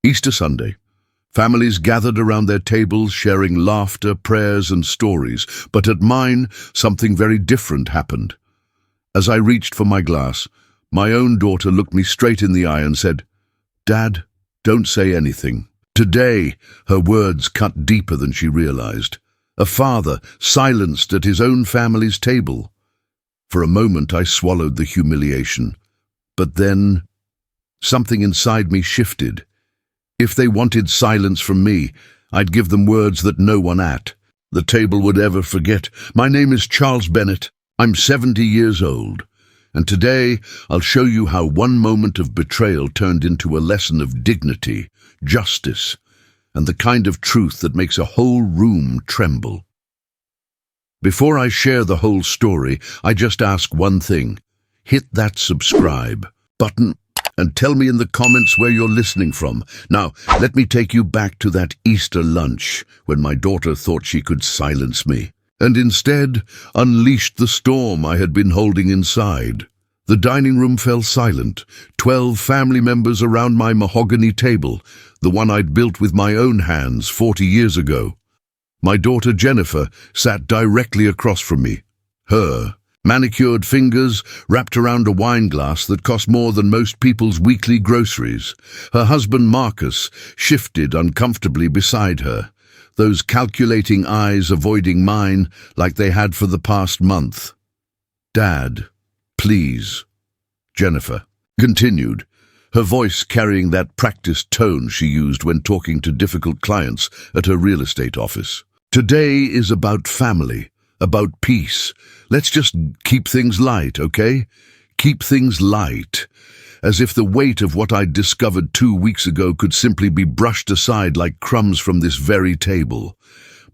Easter Sunday. Families gathered around their tables sharing laughter, prayers and stories, but at mine, something very different happened. As I reached for my glass, my own daughter looked me straight in the eye and said, "Dad, don't say anything." Today, her words cut deeper than she realized. A father silenced at his own family's table. For a moment I swallowed the humiliation. But then, something inside me shifted. If they wanted silence from me, I'd give them words that no one at the table would ever forget. My name is Charles Bennett. I'm 70 years old. And today, I'll show you how one moment of betrayal turned into a lesson of dignity, justice, and the kind of truth that makes a whole room tremble. Before I share the whole story, I just ask one thing. Hit that subscribe button and tell me in the comments where you're listening from. Now, let me take you back to that Easter lunch when my daughter thought she could silence me, and instead unleashed the storm I had been holding inside. The dining room fell silent, 12 family members around my mahogany table, the one I'd built with my own hands 40 years ago. My daughter Jennifer sat directly across from me. Her manicured fingers wrapped around a wine glass that cost more than most people's weekly groceries. Her husband Marcus shifted uncomfortably beside her, those calculating eyes avoiding mine like they had for the past month. "Dad, please," Jennifer continued, her voice carrying that practiced tone she used when talking to difficult clients at her real estate office. "Today is about family, about peace. Let's just keep things light, okay? Keep things light." As if the weight of what I'd discovered 2 weeks ago could simply be brushed aside like crumbs from this very table.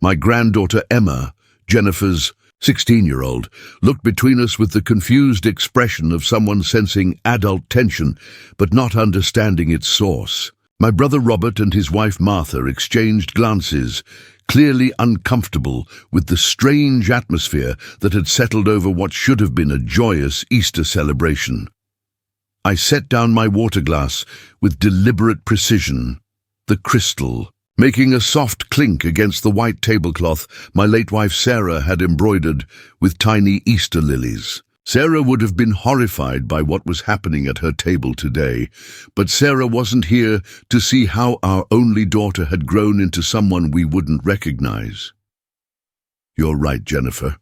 My granddaughter Emma, Jennifer's 16-year-old, looked between us with the confused expression of someone sensing adult tension but not understanding its source. My brother Robert and his wife Martha exchanged glances, clearly uncomfortable with the strange atmosphere that had settled over what should have been a joyous Easter celebration. I set down my water glass with deliberate precision, the crystal making a soft clink against the white tablecloth my late wife Sarah had embroidered with tiny Easter lilies. Sarah would have been horrified by what was happening at her table today, but Sarah wasn't here to see how our only daughter had grown into someone we wouldn't recognize. "You're right, Jennifer,"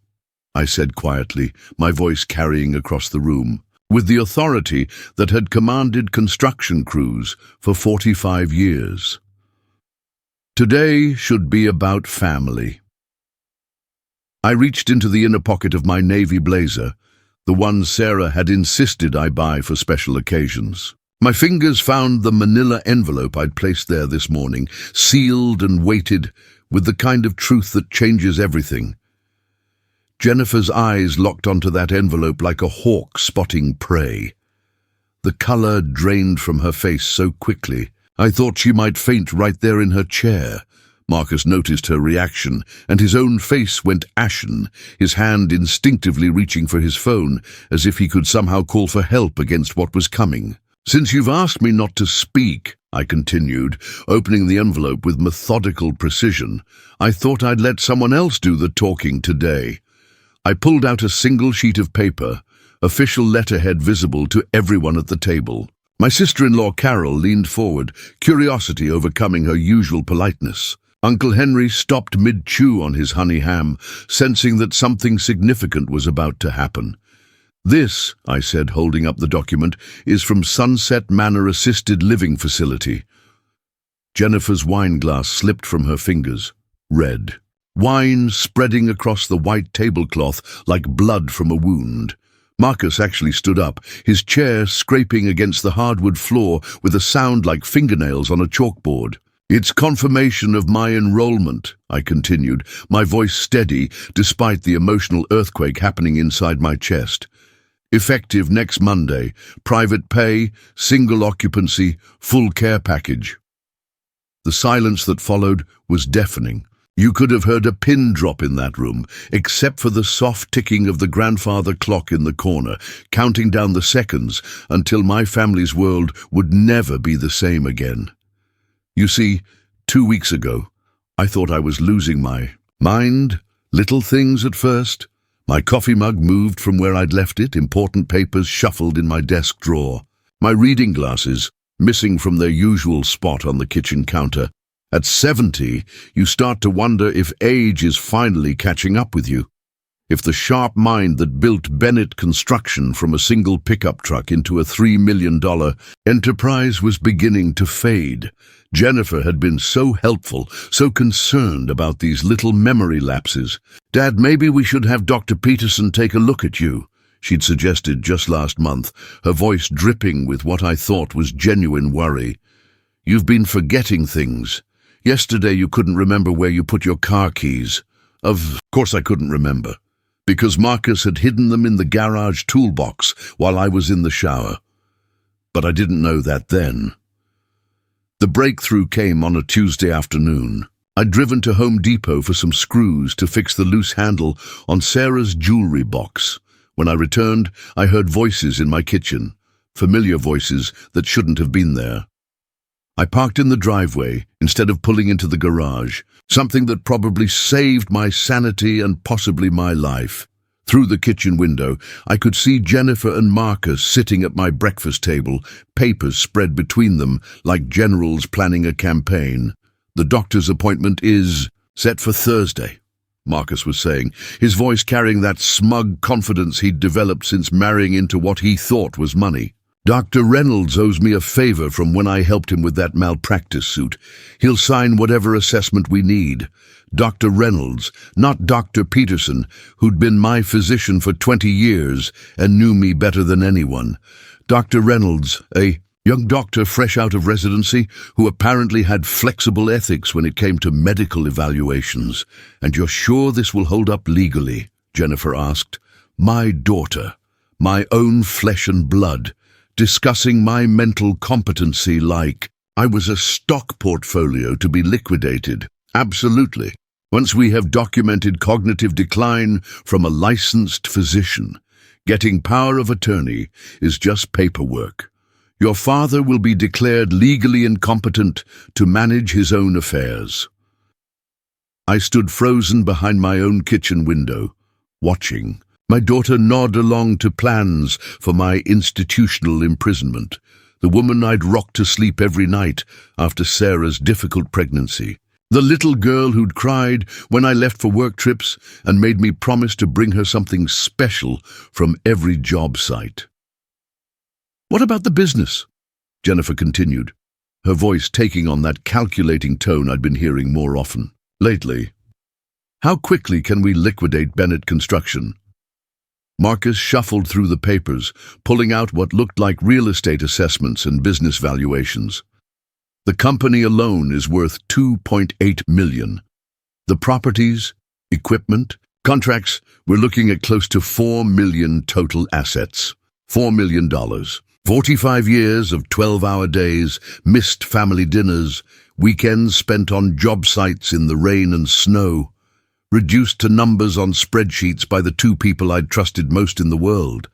I said quietly, my voice carrying across the room, with the authority that had commanded construction crews for 45 years. Today should be about family. I reached into the inner pocket of my navy blazer, the one Sarah had insisted I buy for special occasions. My fingers found the manila envelope I'd placed there this morning, sealed and weighted with the kind of truth that changes everything. Jennifer's eyes locked onto that envelope like a hawk spotting prey. The color drained from her face so quickly, I thought she might faint right there in her chair. Marcus noticed her reaction, and his own face went ashen, his hand instinctively reaching for his phone, as if he could somehow call for help against what was coming. "Since you've asked me not to speak," I continued, opening the envelope with methodical precision, "I thought I'd let someone else do the talking today." I pulled out a single sheet of paper, official letterhead visible to everyone at the table. My sister-in-law Carol leaned forward, curiosity overcoming her usual politeness. Uncle Henry stopped mid-chew on his honey ham, sensing that something significant was about to happen. "This," I said, holding up the document, "is from Sunset Manor Assisted Living Facility." Jennifer's wine glass slipped from her fingers. Red. Wine spreading across the white tablecloth like blood from a wound. Marcus actually stood up, his chair scraping against the hardwood floor with a sound like fingernails on a chalkboard. "It's confirmation of my enrollment," I continued, my voice steady despite the emotional earthquake happening inside my chest. "Effective next Monday, private pay, single occupancy, full care package." The silence that followed was deafening. You could have heard a pin drop in that room, except for the soft ticking of the grandfather clock in the corner, counting down the seconds until my family's world would never be the same again. You see, 2 weeks ago, I thought I was losing my mind, little things at first. My coffee mug moved from where I'd left it, important papers shuffled in my desk drawer. My reading glasses, missing from their usual spot on the kitchen counter. At 70, you start to wonder if age is finally catching up with you. If the sharp mind that built Bennett Construction from a single pickup truck into a $3 million enterprise was beginning to fade. Jennifer had been so helpful, so concerned about these little memory lapses. "Dad, maybe we should have Dr. Peterson take a look at you," she'd suggested just last month, her voice dripping with what I thought was genuine worry. "You've been forgetting things. Yesterday you couldn't remember where you put your car keys." Of course I couldn't remember, because Marcus had hidden them in the garage toolbox while I was in the shower. But I didn't know that then. The breakthrough came on a Tuesday afternoon. I'd driven to Home Depot for some screws to fix the loose handle on Sarah's jewelry box. When I returned, I heard voices in my kitchen, familiar voices that shouldn't have been there. I parked in the driveway instead of pulling into the garage, something that probably saved my sanity and possibly my life. Through the kitchen window, I could see Jennifer and Marcus sitting at my breakfast table, papers spread between them like generals planning a campaign. "The doctor's appointment is set for Thursday," Marcus was saying, his voice carrying that smug confidence he'd developed since marrying into what he thought was money. "Dr. Reynolds owes me a favor from when I helped him with that malpractice suit. He'll sign whatever assessment we need. Dr. Reynolds, not Dr. Peterson, who'd been my physician for 20 years and knew me better than anyone. Dr. Reynolds, a young doctor fresh out of residency who apparently had flexible ethics when it came to medical evaluations. And you're sure this will hold up legally?" Jennifer asked. "My daughter, my own flesh and blood, discussing my mental competency like I was a stock portfolio to be liquidated. Absolutely. Once we have documented cognitive decline from a licensed physician, getting power of attorney is just paperwork. Your father will be declared legally incompetent to manage his own affairs." I stood frozen behind my own kitchen window, watching. My daughter nod along to plans for my institutional imprisonment, the woman I'd rocked to sleep every night after Sarah's difficult pregnancy, the little girl who'd cried when I left for work trips and made me promise to bring her something special from every job site. "What about the business?" Jennifer continued, her voice taking on that calculating tone I'd been hearing more often lately. "How quickly can we liquidate Bennett Construction?" Marcus shuffled through the papers, pulling out what looked like real estate assessments and business valuations. "The company alone is worth $2.8 million. The properties, equipment, contracts, we're looking at close to $4 million total assets. $4 million. 45 years of 12-hour days, missed family dinners, weekends spent on job sites in the rain and snow, reduced to numbers on spreadsheets by the two people I'd trusted most in the world.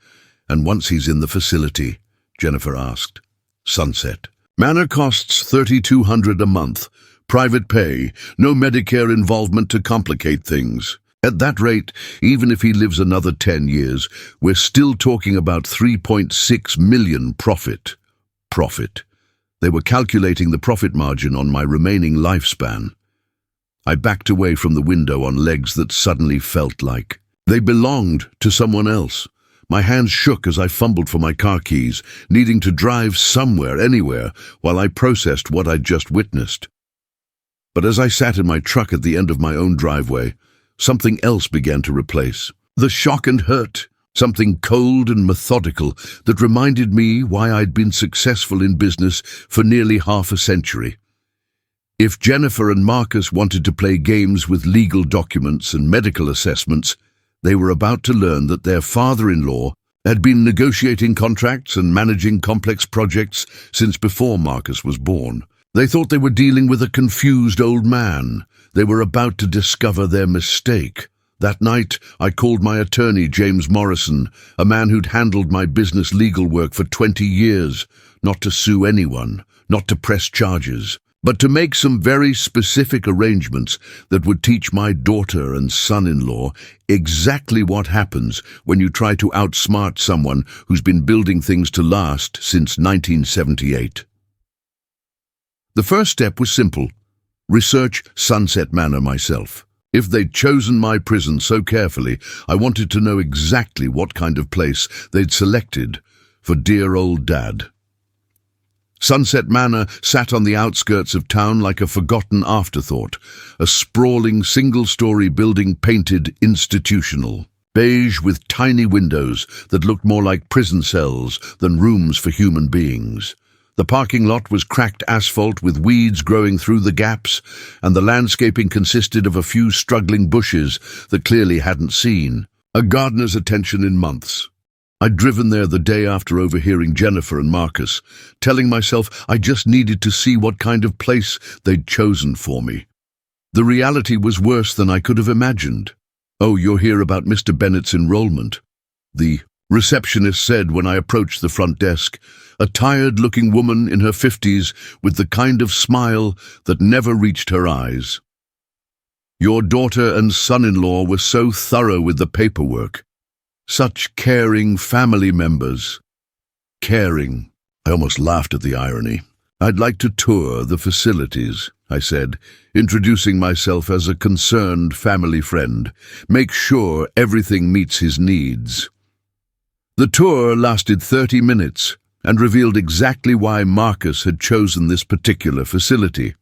And once he's in the facility," Jennifer asked. "Sunset. Manor costs $3,200 a month. Private pay, no Medicare involvement to complicate things. At that rate, even if he lives another 10 years, we're still talking about $3.6 million profit. Profit. They were calculating the profit margin on my remaining lifespan. I backed away from the window on legs that suddenly felt like they belonged to someone else. My hands shook as I fumbled for my car keys, needing to drive somewhere, anywhere, while I processed what I'd just witnessed. But as I sat in my truck at the end of my own driveway, something else began to replace the shock and hurt, something cold and methodical that reminded me why I'd been successful in business for nearly half a century. If Jennifer and Marcus wanted to play games with legal documents and medical assessments, they were about to learn that their father-in-law had been negotiating contracts and managing complex projects since before Marcus was born. They thought they were dealing with a confused old man. They were about to discover their mistake. That night, I called my attorney, James Morrison, a man who'd handled my business legal work for 20 years, not to sue anyone, not to press charges, but to make some very specific arrangements that would teach my daughter and son-in-law exactly what happens when you try to outsmart someone who's been building things to last since 1978. The first step was simple: research Sunset Manor myself. If they'd chosen my prison so carefully, I wanted to know exactly what kind of place they'd selected for dear old Dad. Sunset Manor sat on the outskirts of town like a forgotten afterthought, a sprawling single-story building painted institutional, beige with tiny windows that looked more like prison cells than rooms for human beings. The parking lot was cracked asphalt with weeds growing through the gaps, and the landscaping consisted of a few struggling bushes that clearly hadn't seen a gardener's attention in months. I'd driven there the day after overhearing Jennifer and Marcus, telling myself I just needed to see what kind of place they'd chosen for me. The reality was worse than I could have imagined. "Oh, you're here about Mr. Bennett's enrollment," the receptionist said when I approached the front desk, a tired-looking woman in her 50s with the kind of smile that never reached her eyes. "Your daughter and son-in-law were so thorough with the paperwork. Such caring family members." Caring. I almost laughed at the irony. "I'd like to tour the facilities," I said, introducing myself as a concerned family friend. "Make sure everything meets his needs." The tour lasted 30 minutes and revealed exactly why Marcus had chosen this particular facility.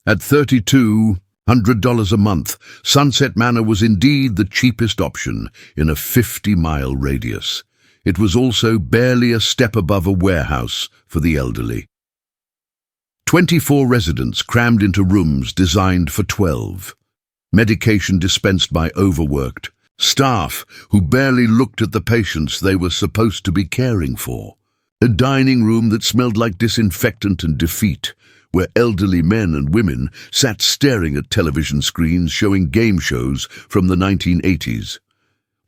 At $3,200 a month, Sunset Manor was indeed the cheapest option in a 50-mile radius. It was also barely a step above a warehouse for the elderly. 24 residents crammed into rooms designed for 12. Medication dispensed by overworked staff who barely looked at the patients they were supposed to be caring for. A dining room that smelled like disinfectant and defeat, where elderly men and women sat staring at television screens showing game shows from the 1980s.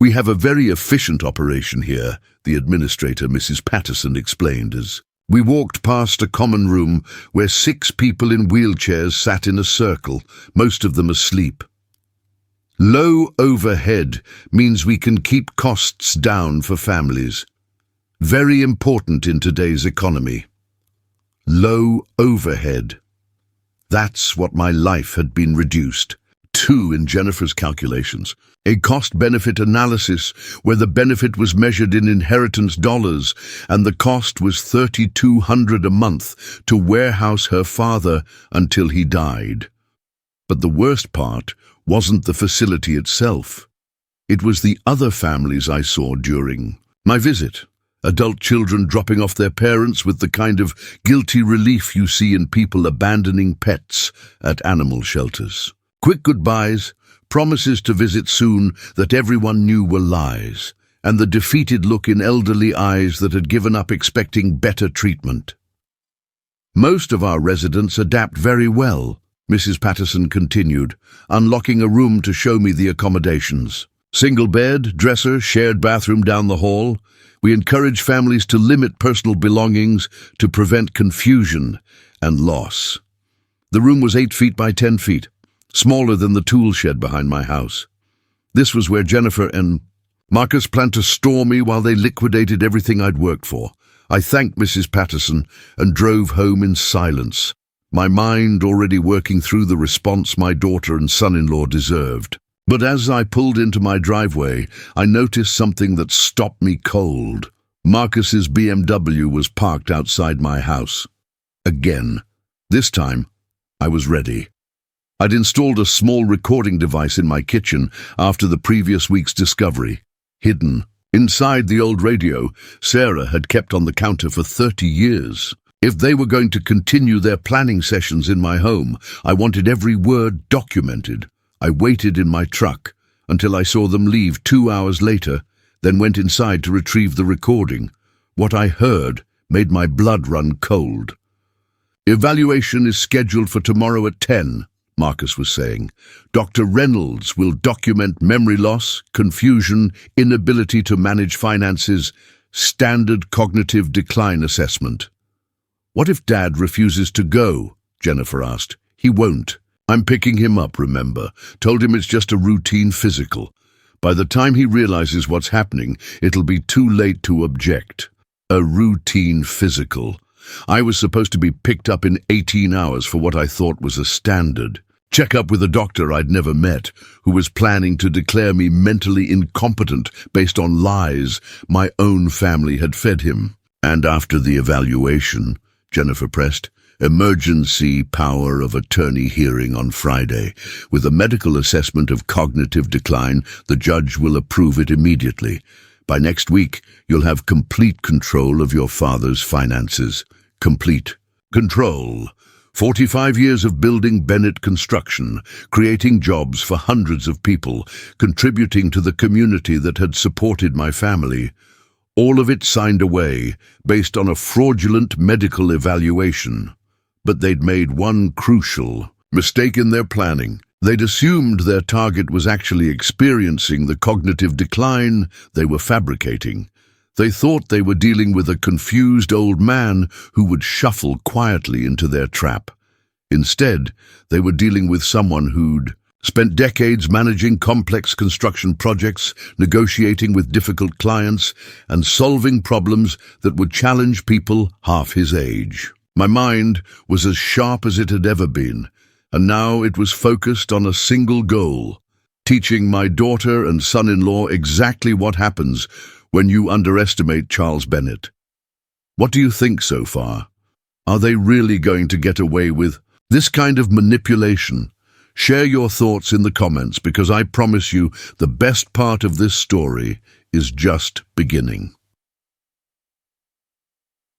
"We have a very efficient operation here," the administrator, Mrs. Patterson, explained as we walked past a common room where 6 people in wheelchairs sat in a circle, most of them asleep. "Low overhead means we can keep costs down for families. Very important in today's economy. Low overhead." That's what my life had been reduced to in Jennifer's calculations. A cost-benefit analysis where the benefit was measured in inheritance dollars and the cost was $3,200 a month to warehouse her father until he died. But the worst part wasn't the facility itself. It was the other families I saw during my visit. Adult children dropping off their parents with the kind of guilty relief you see in people abandoning pets at animal shelters. Quick goodbyes, promises to visit soon that everyone knew were lies, and the defeated look in elderly eyes that had given up expecting better treatment. "Most of our residents adapt very well," Mrs. Patterson continued, unlocking a room to show me the accommodations. "Single bed, dresser, shared bathroom down the hall. We encourage families to limit personal belongings to prevent confusion and loss." The room was 8 feet by 10 feet, smaller than the tool shed behind my house. This was where Jennifer and Marcus planned to store me while they liquidated everything I'd worked for. I thanked Mrs. Patterson and drove home in silence, my mind already working through the response my daughter and son-in-law deserved. But as I pulled into my driveway, I noticed something that stopped me cold. Marcus's BMW was parked outside my house. Again. This time, I was ready. I'd installed a small recording device in my kitchen after the previous week's discovery. Hidden inside the old radio Sarah had kept on the counter for 30 years. If they were going to continue their planning sessions in my home, I wanted every word documented. I waited in my truck until I saw them leave 2 hours later, then went inside to retrieve the recording. What I heard made my blood run cold. "Evaluation is scheduled for tomorrow at 10, Marcus was saying. "Dr. Reynolds will document memory loss, confusion, inability to manage finances, standard cognitive decline assessment." "What if Dad refuses to go?" Jennifer asked. He won't. I'm picking him up, remember. Told him it's just a routine physical. By the time he realizes what's happening, it'll be too late to object. A routine physical. I was supposed to be picked up in 18 hours for what I thought was a standard checkup with a doctor I'd never met, who was planning to declare me mentally incompetent based on lies my own family had fed him. And after the evaluation, Jennifer pressed, emergency power of attorney hearing on Friday. With a medical assessment of cognitive decline, the judge will approve it immediately. By next week, you'll have complete control of your father's finances. Complete control. 45 years of building Bennett Construction, creating jobs for hundreds of people, contributing to the community that had supported my family. All of it signed away, based on a fraudulent medical evaluation. But they'd made one crucial mistake in their planning. They'd assumed their target was actually experiencing the cognitive decline they were fabricating. They thought they were dealing with a confused old man who would shuffle quietly into their trap. Instead, they were dealing with someone who'd spent decades managing complex construction projects, negotiating with difficult clients, and solving problems that would challenge people half his age. My mind was as sharp as it had ever been, and now it was focused on a single goal: teaching my daughter and son-in-law exactly what happens when you underestimate Charles Bennett. What do you think so far? Are they really going to get away with this kind of manipulation? Share your thoughts in the comments, because I promise you the best part of this story is just beginning.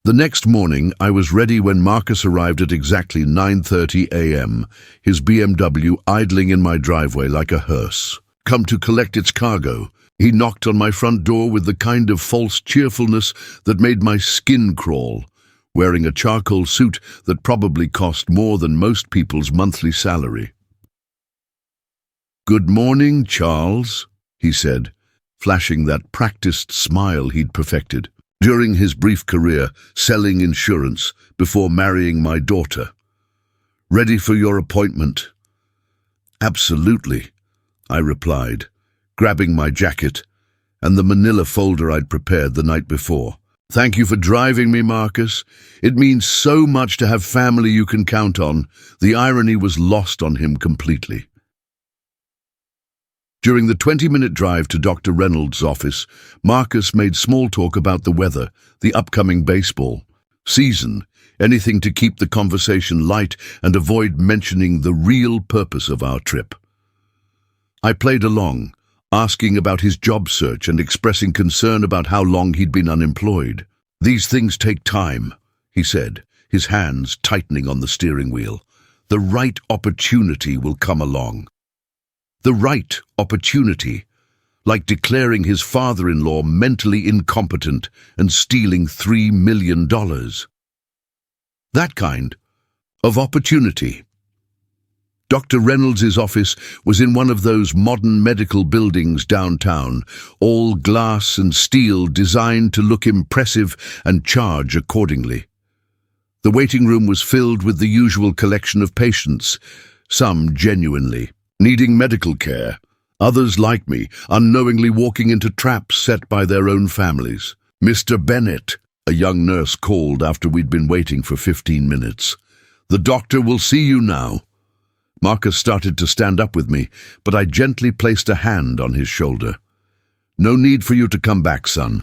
The next morning, I was ready when Marcus arrived at exactly 9:30 a.m., his BMW idling in my driveway like a hearse. Come to collect its cargo. He knocked on my front door with the kind of false cheerfulness that made my skin crawl, wearing a charcoal suit that probably cost more than most people's monthly salary. "Good morning, Charles," he said, flashing that practiced smile he'd perfected during his brief career selling insurance before marrying my daughter. "Ready for your appointment?" "Absolutely," I replied, grabbing my jacket and the manila folder I'd prepared the night before. "Thank you for driving me, Marcus. It means so much to have family you can count on." The irony was lost on him completely. During the 20-minute drive to Dr. Reynolds' office, Marcus made small talk about the weather, the upcoming baseball season, anything to keep the conversation light and avoid mentioning the real purpose of our trip. I played along, asking about his job search and expressing concern about how long he'd been unemployed. "These things take time," he said, his hands tightening on the steering wheel. "The right opportunity will come along." The right opportunity, like declaring his father-in-law mentally incompetent and stealing $3 million. That kind of opportunity. Dr. Reynolds' office was in one of those modern medical buildings downtown, all glass and steel, designed to look impressive and charge accordingly. The waiting room was filled with the usual collection of patients, some genuinely needing medical care, others like me, unknowingly walking into traps set by their own families. "Mr. Bennett," a young nurse called after we'd been waiting for 15 minutes. "The doctor will see you now." Marcus started to stand up with me, but I gently placed a hand on his shoulder. "No need for you to come back, son.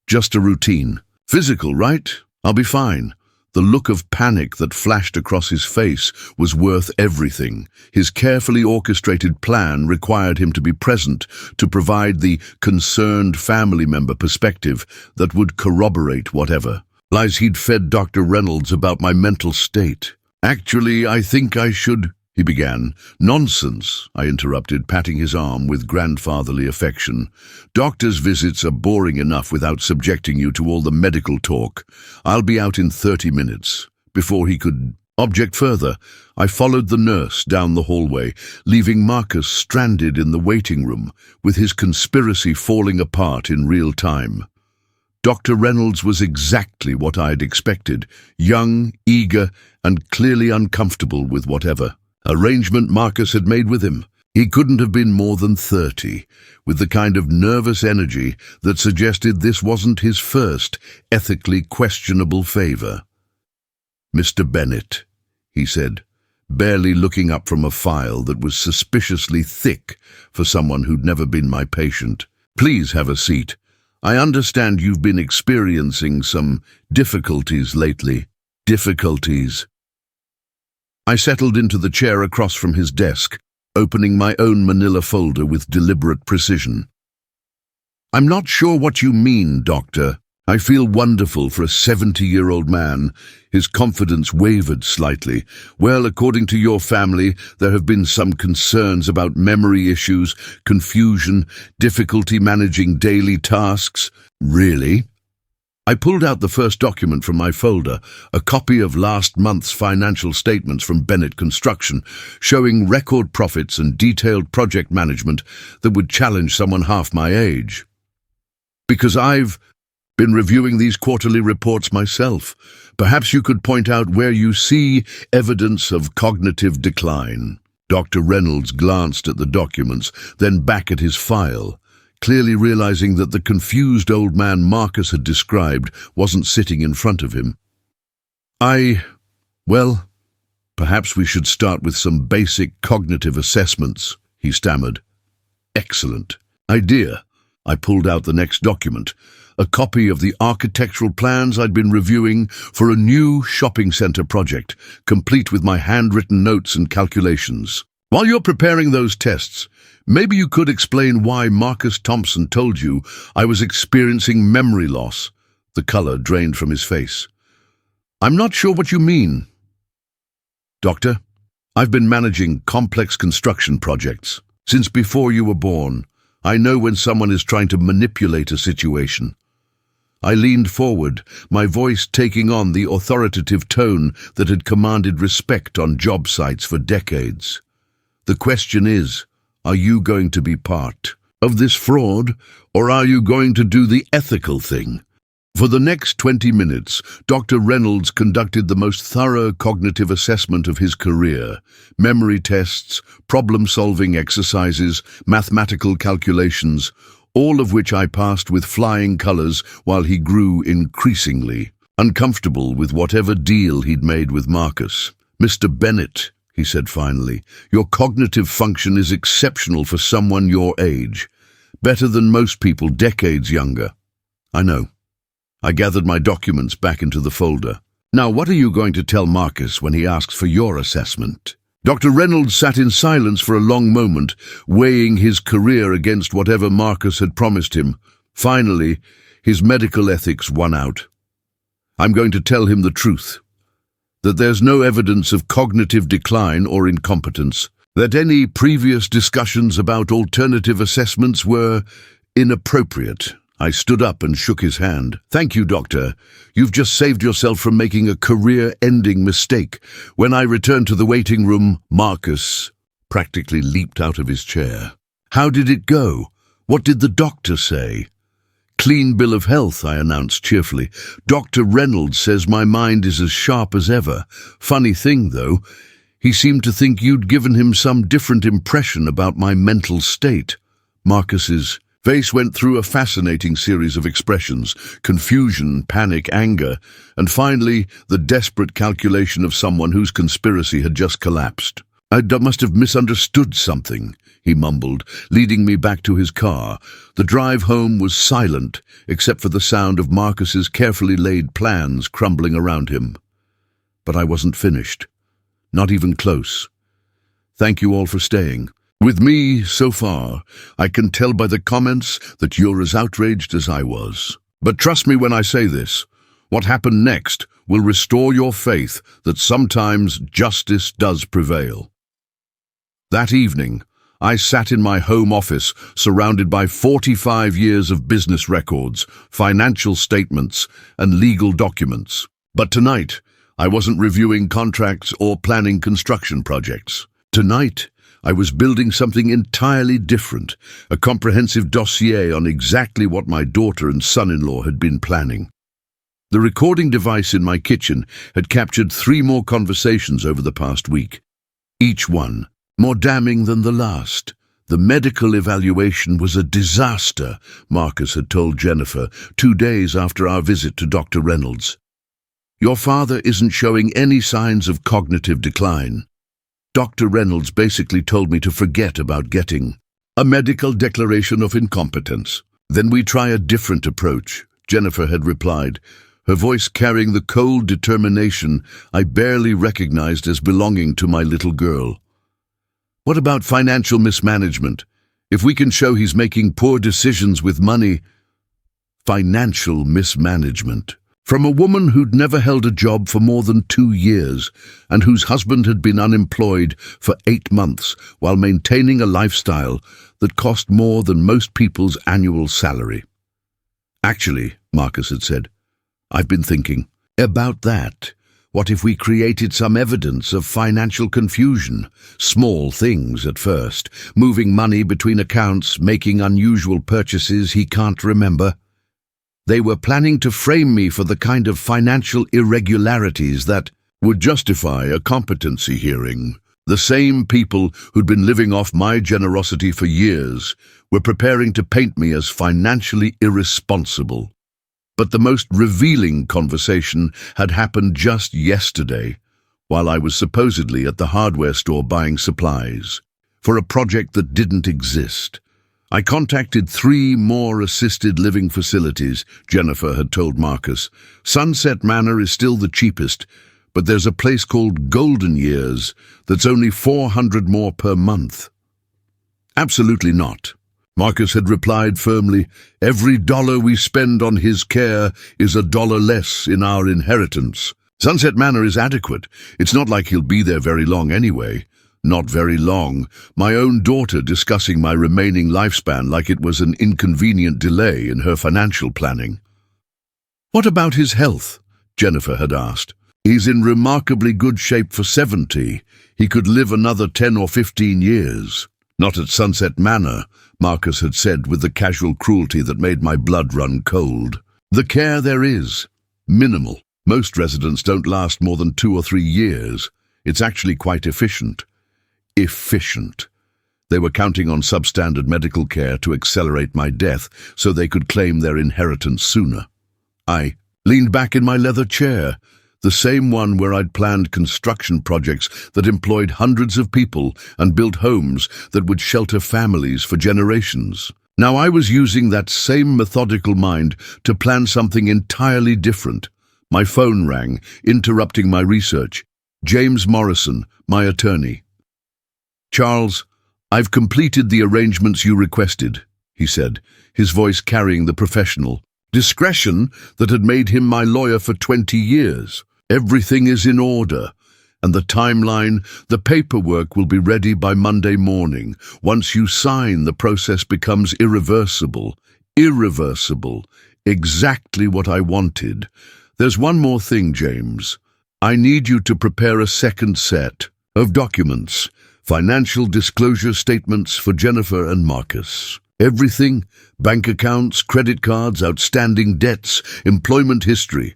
Just a routine. Physical, right? I'll be fine." The look of panic that flashed across his face was worth everything. His carefully orchestrated plan required him to be present to provide the concerned family member perspective that would corroborate whatever lies he'd fed Dr. Reynolds about my mental state. "Actually, I think I should," he began. "Nonsense," I interrupted, patting his arm with grandfatherly affection. "Doctor's visits are boring enough without subjecting you to all the medical talk. I'll be out in 30 minutes. Before he could object further, I followed the nurse down the hallway, leaving Marcus stranded in the waiting room, with his conspiracy falling apart in real time. Dr. Reynolds was exactly what I had expected, young, eager, and clearly uncomfortable with whatever arrangement Marcus had made with him. He couldn't have been more than 30, with the kind of nervous energy that suggested this wasn't his first ethically questionable favor. "Mr. Bennett," he said, barely looking up from a file that was suspiciously thick for someone who'd never been my patient. "Please have a seat. I understand you've been experiencing some difficulties lately." Difficulties. I settled into the chair across from his desk, opening my own manila folder with deliberate precision. "I'm not sure what you mean, Doctor. I feel wonderful for a 70-year-old man." His confidence wavered slightly. "Well, according to your family, there have been some concerns about memory issues, confusion, difficulty managing daily tasks." "Really?" I pulled out the first document from my folder, a copy of last month's financial statements from Bennett Construction, showing record profits and detailed project management that would challenge someone half my age. "Because I've been reviewing these quarterly reports myself. Perhaps you could point out where you see evidence of cognitive decline." Dr. Reynolds glanced at the documents, then back at his file, clearly realizing that the confused old man Marcus had described wasn't sitting in front of him. Well, perhaps we should start with some basic cognitive assessments," he stammered. "Excellent idea." I pulled out the next document, a copy of the architectural plans I'd been reviewing for a new shopping center project, complete with my handwritten notes and calculations. "While you're preparing those tests, maybe you could explain why Marcus Thompson told you I was experiencing memory loss." The color drained from his face. "I'm not sure what you mean." "Doctor, I've been managing complex construction projects since before you were born. I know when someone is trying to manipulate a situation." I leaned forward, my voice taking on the authoritative tone that had commanded respect on job sites for decades. "The question is, are you going to be part of this fraud, or are you going to do the ethical thing?" For the next 20 minutes, Dr. Reynolds conducted the most thorough cognitive assessment of his career. Memory tests, problem-solving exercises, mathematical calculations, all of which I passed with flying colors while he grew increasingly uncomfortable with whatever deal he'd made with Marcus. "Mr. Bennett," he said finally, "your cognitive function is exceptional for someone your age. Better than most people decades younger." "I know." I gathered my documents back into the folder. "Now, what are you going to tell Marcus when he asks for your assessment?" Dr. Reynolds sat in silence for a long moment, weighing his career against whatever Marcus had promised him. Finally, his medical ethics won out. "I'm going to tell him the truth. That there's no evidence of cognitive decline or incompetence. That any previous discussions about alternative assessments were inappropriate." I stood up and shook his hand. "Thank you, Doctor. You've just saved yourself from making a career-ending mistake." When I returned to the waiting room, Marcus practically leaped out of his chair. "How did it go? What did the doctor say?" "Clean bill of health," I announced cheerfully. "Dr. Reynolds says my mind is as sharp as ever. Funny thing, though, he seemed to think you'd given him some different impression about my mental state." Marcus's face went through a fascinating series of expressions: confusion, panic, anger, and finally the desperate calculation of someone whose conspiracy had just collapsed. "I must have misunderstood something," he mumbled, leading me back to his car. The drive home was silent, except for the sound of Marcus's carefully laid plans crumbling around him. But I wasn't finished. Not even close. "Thank you all for staying with me so far. I can tell by the comments that you're as outraged as I was. But trust me when I say this, what happened next will restore your faith that sometimes justice does prevail." That evening, I sat in my home office surrounded by 45 years of business records, financial statements, and legal documents. But tonight, I wasn't reviewing contracts or planning construction projects. Tonight, I was building something entirely different, a comprehensive dossier on exactly what my daughter and son-in-law had been planning. The recording device in my kitchen had captured 3 more conversations over the past week, each one more damning than the last. The medical evaluation was a disaster, Marcus had told Jennifer 2 days after our visit to Dr. Reynolds. Your father isn't showing any signs of cognitive decline. Dr. Reynolds basically told me to forget about getting a medical declaration of incompetence. Then we try a different approach, Jennifer had replied, her voice carrying the cold determination I barely recognized as belonging to my little girl. What about financial mismanagement? If we can show he's making poor decisions with money. Financial mismanagement. From a woman who'd never held a job for more than 2 years and whose husband had been unemployed for 8 months while maintaining a lifestyle that cost more than most people's annual salary. Actually, Marcus had said, I've been thinking about that. What if we created some evidence of financial confusion? Small things at first, moving money between accounts, making unusual purchases he can't remember. They were planning to frame me for the kind of financial irregularities that would justify a competency hearing. The same people who'd been living off my generosity for years were preparing to paint me as financially irresponsible. But the most revealing conversation had happened just yesterday, while I was supposedly at the hardware store buying supplies for a project that didn't exist. I contacted 3 more assisted living facilities, Jennifer had told Marcus. Sunset Manor is still the cheapest, but there's a place called Golden Years that's only $400 more per month. Absolutely not. Marcus had replied firmly, every dollar we spend on his care is $1 less in our inheritance. Sunset Manor is adequate. It's not like he'll be there very long anyway. Not very long. My own daughter discussing my remaining lifespan like it was an inconvenient delay in her financial planning. What about his health? Jennifer had asked. He's in remarkably good shape for 70. He could live another 10 or 15 years. Not at Sunset Manor, Marcus had said with the casual cruelty that made my blood run cold. The care there is minimal. Most residents don't last more than 2 or 3 years. It's actually quite efficient. They were counting on substandard medical care to accelerate my death so they could claim their inheritance sooner. I leaned back in my leather chair, the same one where I'd planned construction projects that employed hundreds of people and built homes that would shelter families for generations. Now I was using that same methodical mind to plan something entirely different. My phone rang, interrupting my research. James Morrison, my attorney. Charles, I've completed the arrangements you requested, he said, his voice carrying the professional discretion that had made him my lawyer for 20 years. Everything is in order, and the timeline, the paperwork will be ready by Monday morning. Once you sign, the process becomes irreversible. Irreversible. Exactly what I wanted. There's one more thing, James. I need you to prepare a second set of documents. Financial disclosure statements for Jennifer and Marcus. Everything, bank accounts, credit cards, outstanding debts, employment history.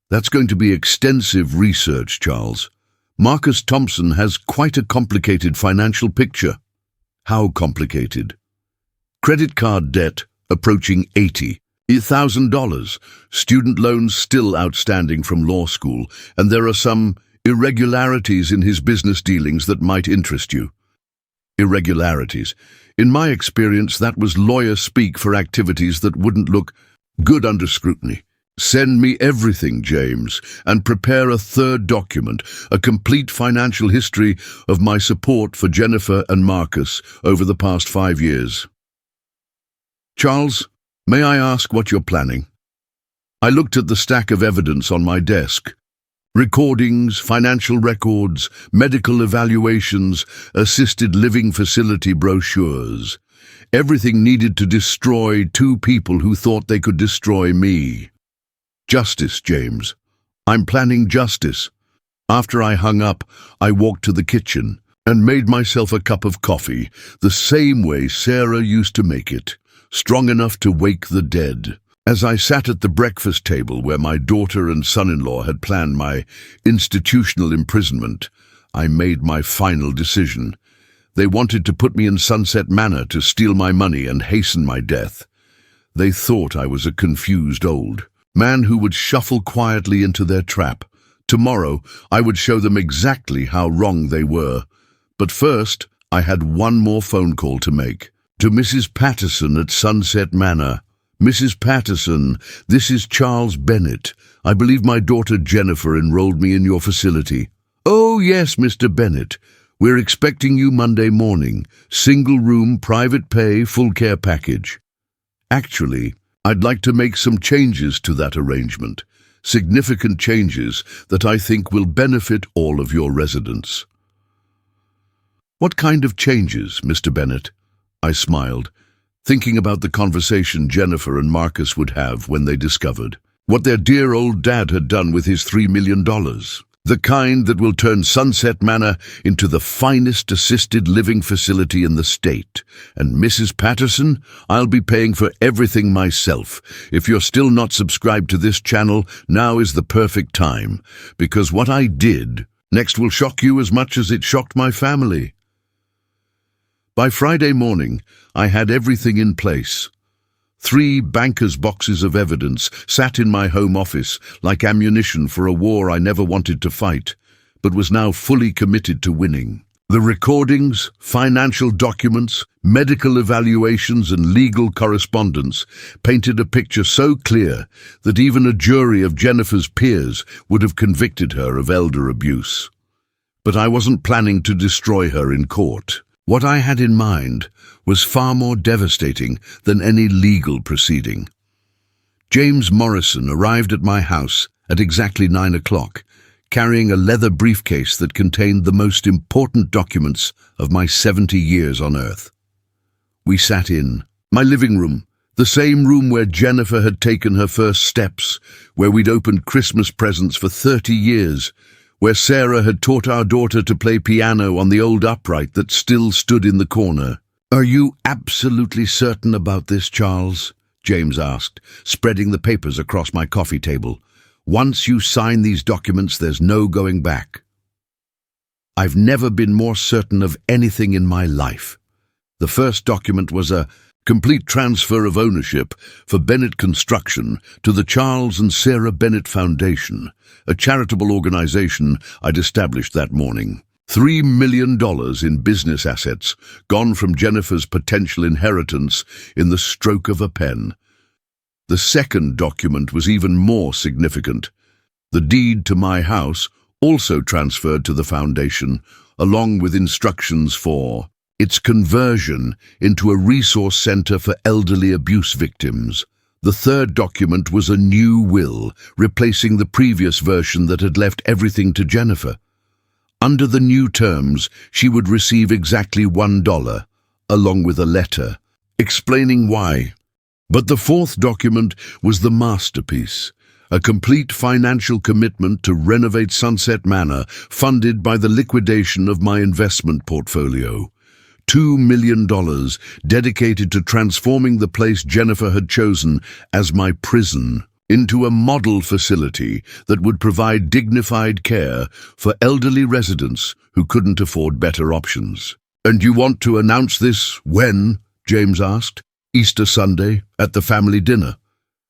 That's going to be extensive research, Charles. Marcus Thompson has quite a complicated financial picture. How complicated? Credit card debt approaching $80,000, student loans still outstanding from law school, and there are some irregularities in his business dealings that might interest you. Irregularities. In my experience, that was lawyer speak for activities that wouldn't look good under scrutiny. Send me everything, James, and prepare a third document, a complete financial history of my support for Jennifer and Marcus over the past 5 years. Charles, may I ask what you're planning? I looked at the stack of evidence on my desk. Recordings, financial records, medical evaluations, assisted living facility brochures. Everything needed to destroy 2 people who thought they could destroy me. Justice, James. I'm planning justice. After I hung up, I walked to the kitchen. and made myself a cup of coffee, the same way Sarah used to make it, strong enough to wake the dead. As I sat at the breakfast table where my daughter and son-in-law had planned my institutional imprisonment, I made my final decision. They wanted to put me in Sunset Manor to steal my money and hasten my death. They thought I was a confused old man who would shuffle quietly into their trap. Tomorrow, I would show them exactly how wrong they were. But first, I had one more phone call to make. To Mrs. Patterson at Sunset Manor. Mrs. Patterson, this is Charles Bennett. I believe my daughter Jennifer enrolled me in your facility. Oh, yes, Mr. Bennett. We're expecting you Monday morning. Single room, private pay, full care package. Actually, I'd like to make some changes to that arrangement. Significant changes that I think will benefit all of your residents. What kind of changes, Mr. Bennett? I smiled, thinking about the conversation Jennifer and Marcus would have when they discovered what their dear old dad had done with his $3 million. The kind that will turn Sunset Manor into the finest assisted living facility in the state. And Mrs. Patterson, I'll be paying for everything myself. If you're still not subscribed to this channel, now is the perfect time. Because what I did next will shock you as much as it shocked my family. By Friday morning, I had everything in place. 3 banker's boxes of evidence sat in my home office like ammunition for a war I never wanted to fight, but was now fully committed to winning. The recordings, financial documents, medical evaluations, and legal correspondence painted a picture so clear that even a jury of Jennifer's peers would have convicted her of elder abuse. But I wasn't planning to destroy her in court. What I had in mind was far more devastating than any legal proceeding. James Morrison arrived at my house at exactly 9 o'clock, carrying a leather briefcase that contained the most important documents of my 70 years on Earth. We sat in my living room, the same room where Jennifer had taken her first steps, where we'd opened Christmas presents for 30 years, where Sarah had taught our daughter to play piano on the old upright that still stood in the corner. "Are you absolutely certain about this, Charles?" James asked, spreading the papers across my coffee table. "Once you sign these documents, there's no going back." I've never been more certain of anything in my life. The first document was a complete transfer of ownership for Bennett Construction to the Charles and Sarah Bennett Foundation, a charitable organization I'd established that morning. $3 million in business assets, gone from Jennifer's potential inheritance in the stroke of a pen. The second document was even more significant. The deed to my house also transferred to the foundation, along with instructions for its conversion into a resource center for elderly abuse victims. The third document was a new will, replacing the previous version that had left everything to Jennifer. Under the new terms, she would receive exactly $1, along with a letter, explaining why. But the fourth document was the masterpiece, a complete financial commitment to renovate Sunset Manor, funded by the liquidation of my investment portfolio. $2 million dedicated to transforming the place Jennifer had chosen as my prison into a model facility that would provide dignified care for elderly residents who couldn't afford better options. "And you want to announce this when?" James asked. "Easter Sunday, at the family dinner."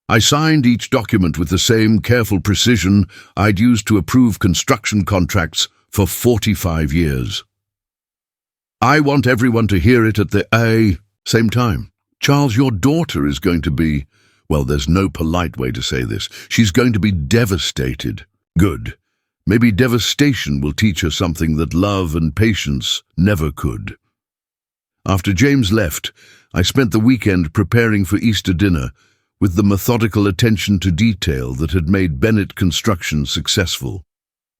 I signed each document with the same careful precision I'd used to approve construction contracts for 45 years. "I want everyone to hear it at the same time. Charles, your daughter is going to be, well, there's no polite way to say this. She's going to be devastated." "Good. Maybe devastation will teach her something that love and patience never could." After James left, I spent the weekend preparing for Easter dinner with the methodical attention to detail that had made Bennett Construction successful.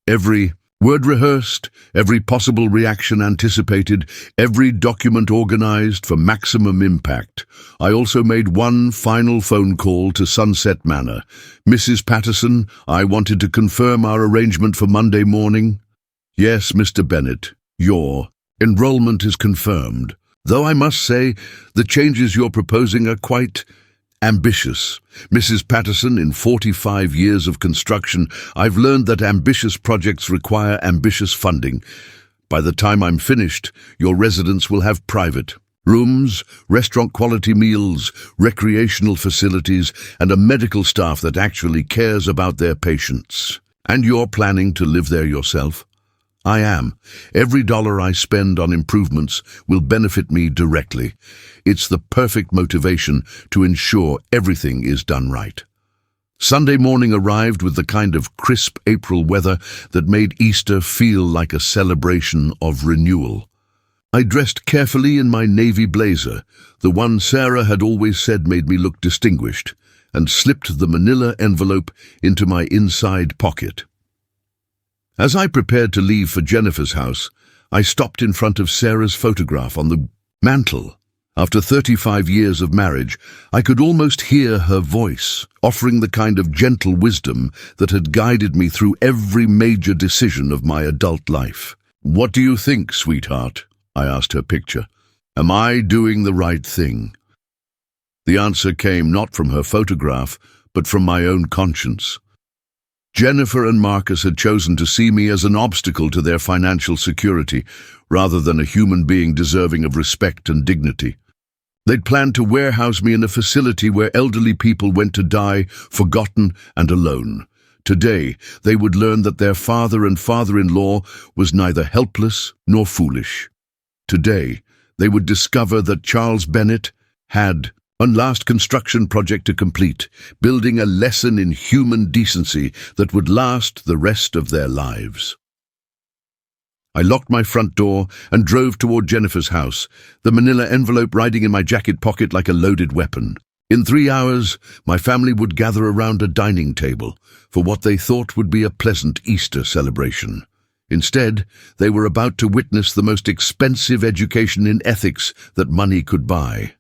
Every word rehearsed, every possible reaction anticipated, every document organized for maximum impact. I also made one final phone call to Sunset Manor. "Mrs. Patterson, I wanted to confirm our arrangement for Monday morning." "Yes, Mr. Bennett, your Enrollment is confirmed, though I must say the changes you're proposing are quite ambitious. Mrs. Patterson, in 45 years of construction, I've learned that ambitious projects require ambitious funding. By the time I'm finished, your residents will have private rooms, restaurant-quality meals, recreational facilities, and a medical staff that actually cares about their patients. And you're planning to live there yourself? I am. Every dollar I spend on improvements will benefit me directly. It's the perfect motivation to ensure everything is done right. Sunday morning arrived with the kind of crisp April weather that made Easter feel like a celebration of renewal. I dressed carefully in my navy blazer, the one Sarah had always said made me look distinguished, and slipped the manila envelope into my inside pocket. As I prepared to leave for Jennifer's house, I stopped in front of Sarah's photograph on the mantel. After 35 years of marriage, I could almost hear her voice, offering the kind of gentle wisdom that had guided me through every major decision of my adult life. "What do you think, sweetheart?" I asked her picture. "Am I doing the right thing?" The answer came not from her photograph, but from my own conscience. Jennifer and Marcus had chosen to see me as an obstacle to their financial security, rather than a human being deserving of respect and dignity. They'd planned to warehouse me in a facility where elderly people went to die, forgotten and alone. Today, they would learn that their father and father-in-law was neither helpless nor foolish. Today, they would discover that Charles Bennett had one last construction project to complete, building a lesson in human decency that would last the rest of their lives. I locked my front door and drove toward Jennifer's house, the manila envelope riding in my jacket pocket like a loaded weapon. In 3 hours, my family would gather around a dining table for what they thought would be a pleasant Easter celebration. Instead, they were about to witness the most expensive education in ethics that money could buy.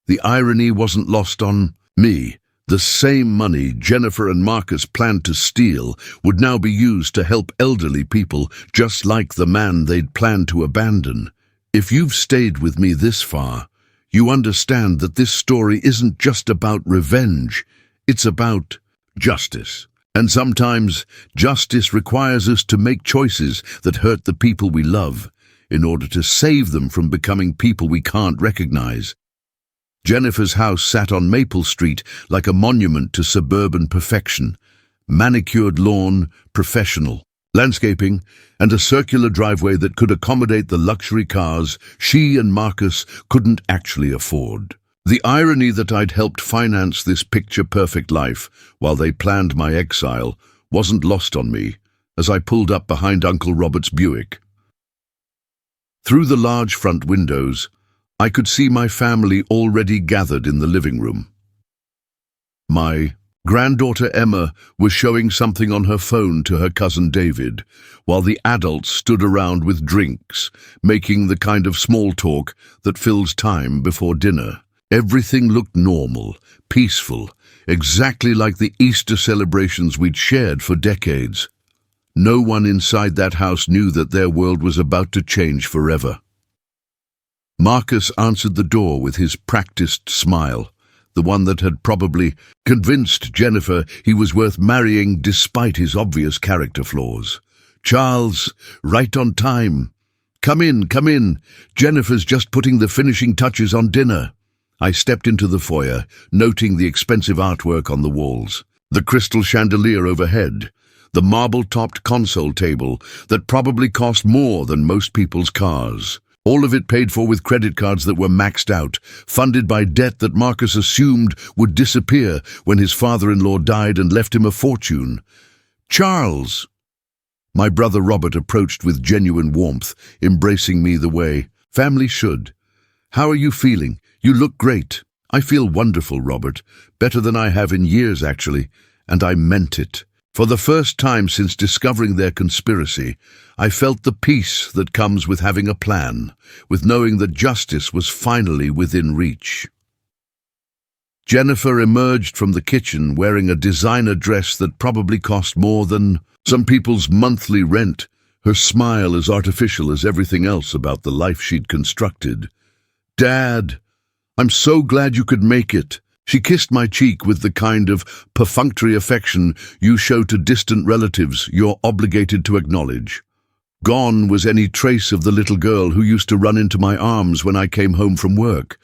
The irony wasn't lost on me. The same money Jennifer and Marcus planned to steal would now be used to help elderly people just like the man they'd planned to abandon. If you've stayed with me this far, you understand that this story isn't just about revenge, it's about justice. And sometimes, justice requires us to make choices that hurt the people we love, in order to save them from becoming people we can't recognize. Jennifer's house sat on Maple Street like a monument to suburban perfection. Manicured lawn, professional landscaping, and a circular driveway that could accommodate the luxury cars she and Marcus couldn't actually afford. The irony that I'd helped finance this picture-perfect life while they planned my exile wasn't lost on me as I pulled up behind Uncle Robert's Buick. Through the large front windows, I could see my family already gathered in the living room. My granddaughter Emma was showing something on her phone to her cousin David, while the adults stood around with drinks, making the kind of small talk that fills time before dinner. Everything looked normal, peaceful, exactly like the Easter celebrations we'd shared for decades. No one inside that house knew that their world was about to change forever. Marcus answered the door with his practiced smile, the one that had probably convinced Jennifer he was worth marrying despite his obvious character flaws. "Charles, right on time. Come in. Jennifer's just putting the finishing touches on dinner." I stepped into the foyer, noting the expensive artwork on the walls, the crystal chandelier overhead, the marble-topped console table that probably cost more than most people's cars. All of it paid for with credit cards that were maxed out, funded by debt that Marcus assumed would disappear when his father-in-law died and left him a fortune. "Charles!" My brother Robert approached with genuine warmth, embracing me the way family should. "How are you feeling? You look great." "I feel wonderful, Robert. Better than I have in years, actually. And I meant it. For the first time since discovering their conspiracy, I felt the peace that comes with having a plan, with knowing that justice was finally within reach. Jennifer emerged from the kitchen wearing a designer dress that probably cost more than some people's monthly rent, her smile as artificial as everything else about the life she'd constructed. "Dad, I'm so glad you could make it." She kissed my cheek with the kind of perfunctory affection you show to distant relatives you're obligated to acknowledge. Gone was any trace of the little girl who used to run into my arms when I came home from work,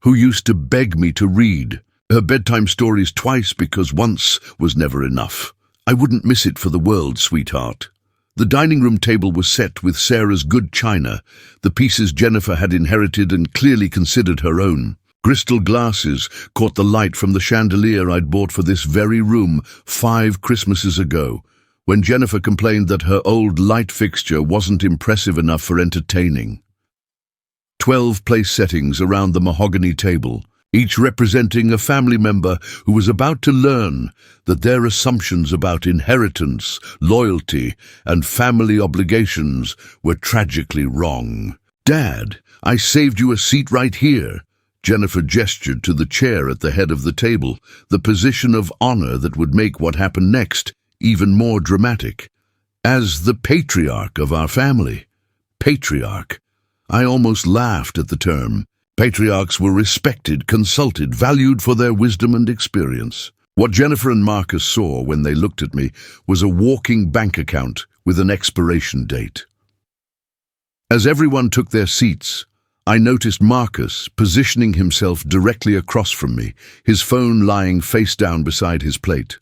who used to beg me to read her bedtime stories twice because once was never enough. I wouldn't miss it for the world, sweetheart. The dining room table was set with Sarah's good china, the pieces Jennifer had inherited and clearly considered her own. Crystal glasses caught the light from the chandelier I'd bought for this very room 5 Christmases ago, when Jennifer complained that her old light fixture wasn't impressive enough for entertaining. 12 place settings around the mahogany table, each representing a family member who was about to learn that their assumptions about inheritance, loyalty, and family obligations were tragically wrong. "Dad, I saved you a seat right here." Jennifer gestured to the chair at the head of the table, the position of honor that would make what happened next even more dramatic. As the patriarch of our family. Patriarch. I almost laughed at the term. Patriarchs were respected, consulted, valued for their wisdom and experience. What Jennifer and Marcus saw when they looked at me was a walking bank account with an expiration date. As everyone took their seats, I noticed Marcus positioning himself directly across from me, his phone lying face down beside his plate.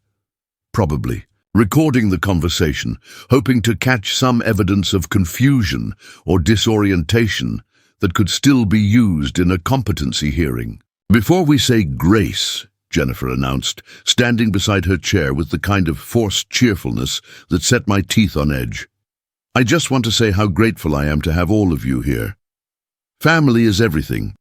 Probably recording the conversation, hoping to catch some evidence of confusion or disorientation that could still be used in a competency hearing. "Before we say grace," Jennifer announced, standing beside her chair with the kind of forced cheerfulness that set my teeth on edge, "I just want to say how grateful I am to have all of you here. Family is everything,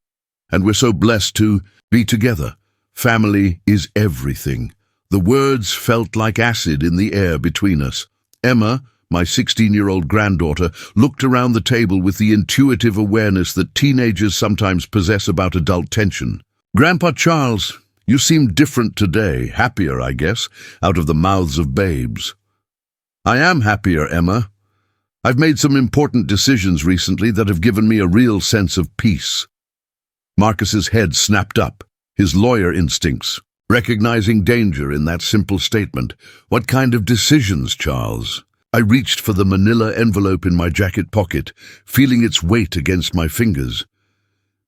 and we're so blessed to be together. Family is everything." The words felt like acid in the air between us. Emma, my 16-year-old granddaughter, looked around the table with the intuitive awareness that teenagers sometimes possess about adult tension. "Grandpa Charles, you seem different today, happier, I guess, out of the mouths of babes." "I am happier, Emma. I've made some important decisions recently that have given me a real sense of peace." Marcus's head snapped up, his lawyer instincts recognizing danger in that simple statement. "What kind of decisions, Charles?" I reached for the manila envelope in my jacket pocket, feeling its weight against my fingers.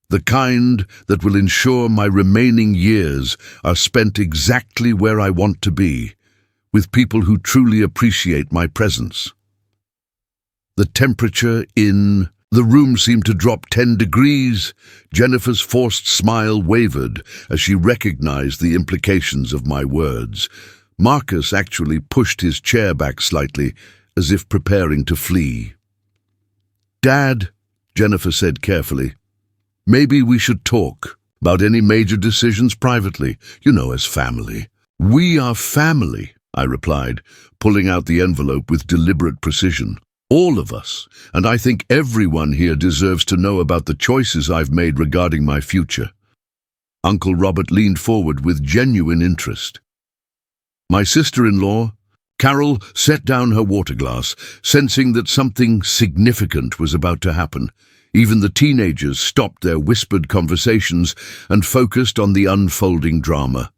"The kind that will ensure my remaining years are spent exactly where I want to be, with people who truly appreciate my presence." The temperature in the room seemed to drop 10 degrees. Jennifer's forced smile wavered as she recognized the implications of my words. Marcus actually pushed his chair back slightly, as if preparing to flee. "Dad," Jennifer said carefully, "maybe we should talk about any major decisions privately, as family." "We are family," I replied, pulling out the envelope with deliberate precision. "All of us, and I think everyone here deserves to know about the choices I've made regarding my future." Uncle Robert leaned forward with genuine interest. My sister-in-law, Carol, set down her water glass, sensing that something significant was about to happen. Even the teenagers stopped their whispered conversations and focused on the unfolding drama.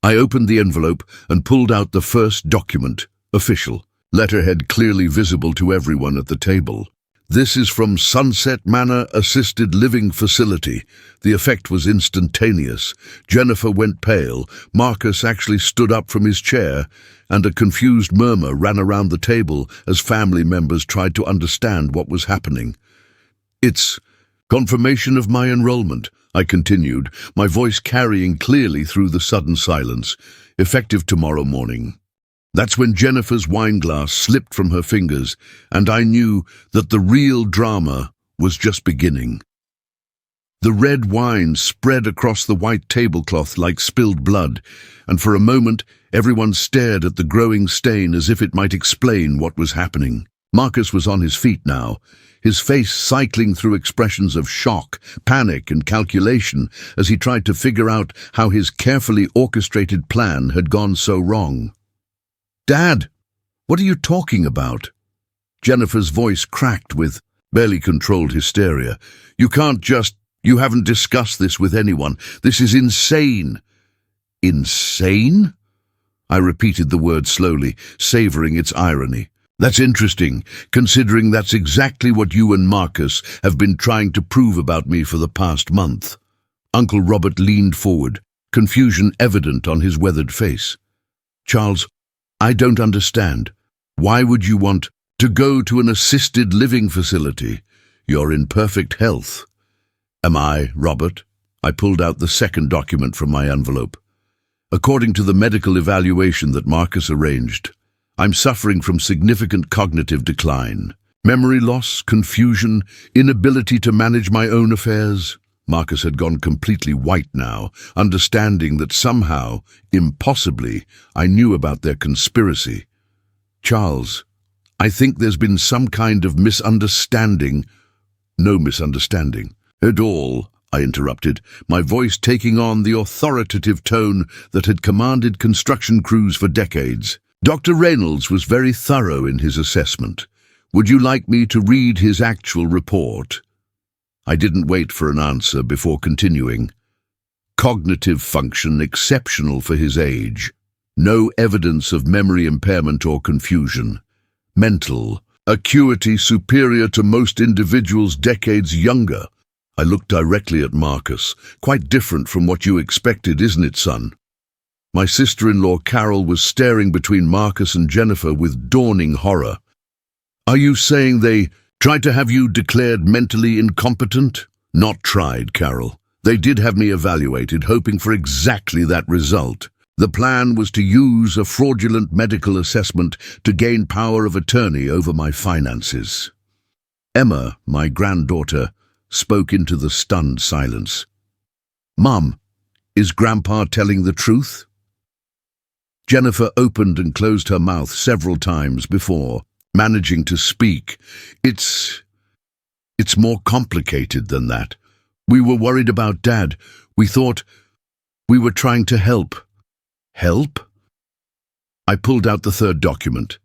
I opened the envelope and pulled out the first document, official, letterhead clearly visible to everyone at the table. "This is from Sunset Manor Assisted Living Facility." The effect was instantaneous. Jennifer went pale, Marcus actually stood up from his chair, and a confused murmur ran around the table as family members tried to understand what was happening. "It's confirmation of my enrollment," I continued, my voice carrying clearly through the sudden silence. "Effective tomorrow morning." That's when Jennifer's wineglass slipped from her fingers, and I knew that the real drama was just beginning. The red wine spread across the white tablecloth like spilled blood, and for a moment everyone stared at the growing stain as if it might explain what was happening. Marcus was on his feet now, his face cycling through expressions of shock, panic, and calculation as he tried to figure out how his carefully orchestrated plan had gone so wrong. "Dad, what are you talking about?" Jennifer's voice cracked with barely controlled hysteria. You haven't discussed this with anyone. This is insane. Insane? I repeated the word slowly, savoring its irony. That's interesting, considering that's exactly what you and Marcus have been trying to prove about me for the past month. Uncle Robert leaned forward, confusion evident on his weathered face. Charles, I don't understand. Why would you want to go to an assisted living facility? You're in perfect health. Am I, Robert? I pulled out the second document from my envelope. According to the medical evaluation that Marcus arranged, I'm suffering from significant cognitive decline. Memory loss, confusion, inability to manage my own affairs. Marcus had gone completely white now, understanding that somehow, impossibly, I knew about their conspiracy. Charles, I think there's been some kind of misunderstanding. No misunderstanding at all, I interrupted, my voice taking on the authoritative tone that had commanded construction crews for decades. Dr. Reynolds was very thorough in his assessment. Would you like me to read his actual report? I didn't wait for an answer before continuing. Cognitive function exceptional for his age. No evidence of memory impairment or confusion. Mental acuity superior to most individuals decades younger. I looked directly at Marcus. Quite different from what you expected, isn't it, son? My sister-in-law Carol was staring between Marcus and Jennifer with dawning horror. Are you saying they tried to have you declared mentally incompetent? Not tried, Carol. They did have me evaluated, hoping for exactly that result. The plan was to use a fraudulent medical assessment to gain power of attorney over my finances. Emma, my granddaughter, spoke into the stunned silence. Mum, is Grandpa telling the truth? Jennifer opened and closed her mouth several times before managing to speak. It's more complicated than that. We were worried about Dad. We thought we were trying to help. Help? I pulled out the third document.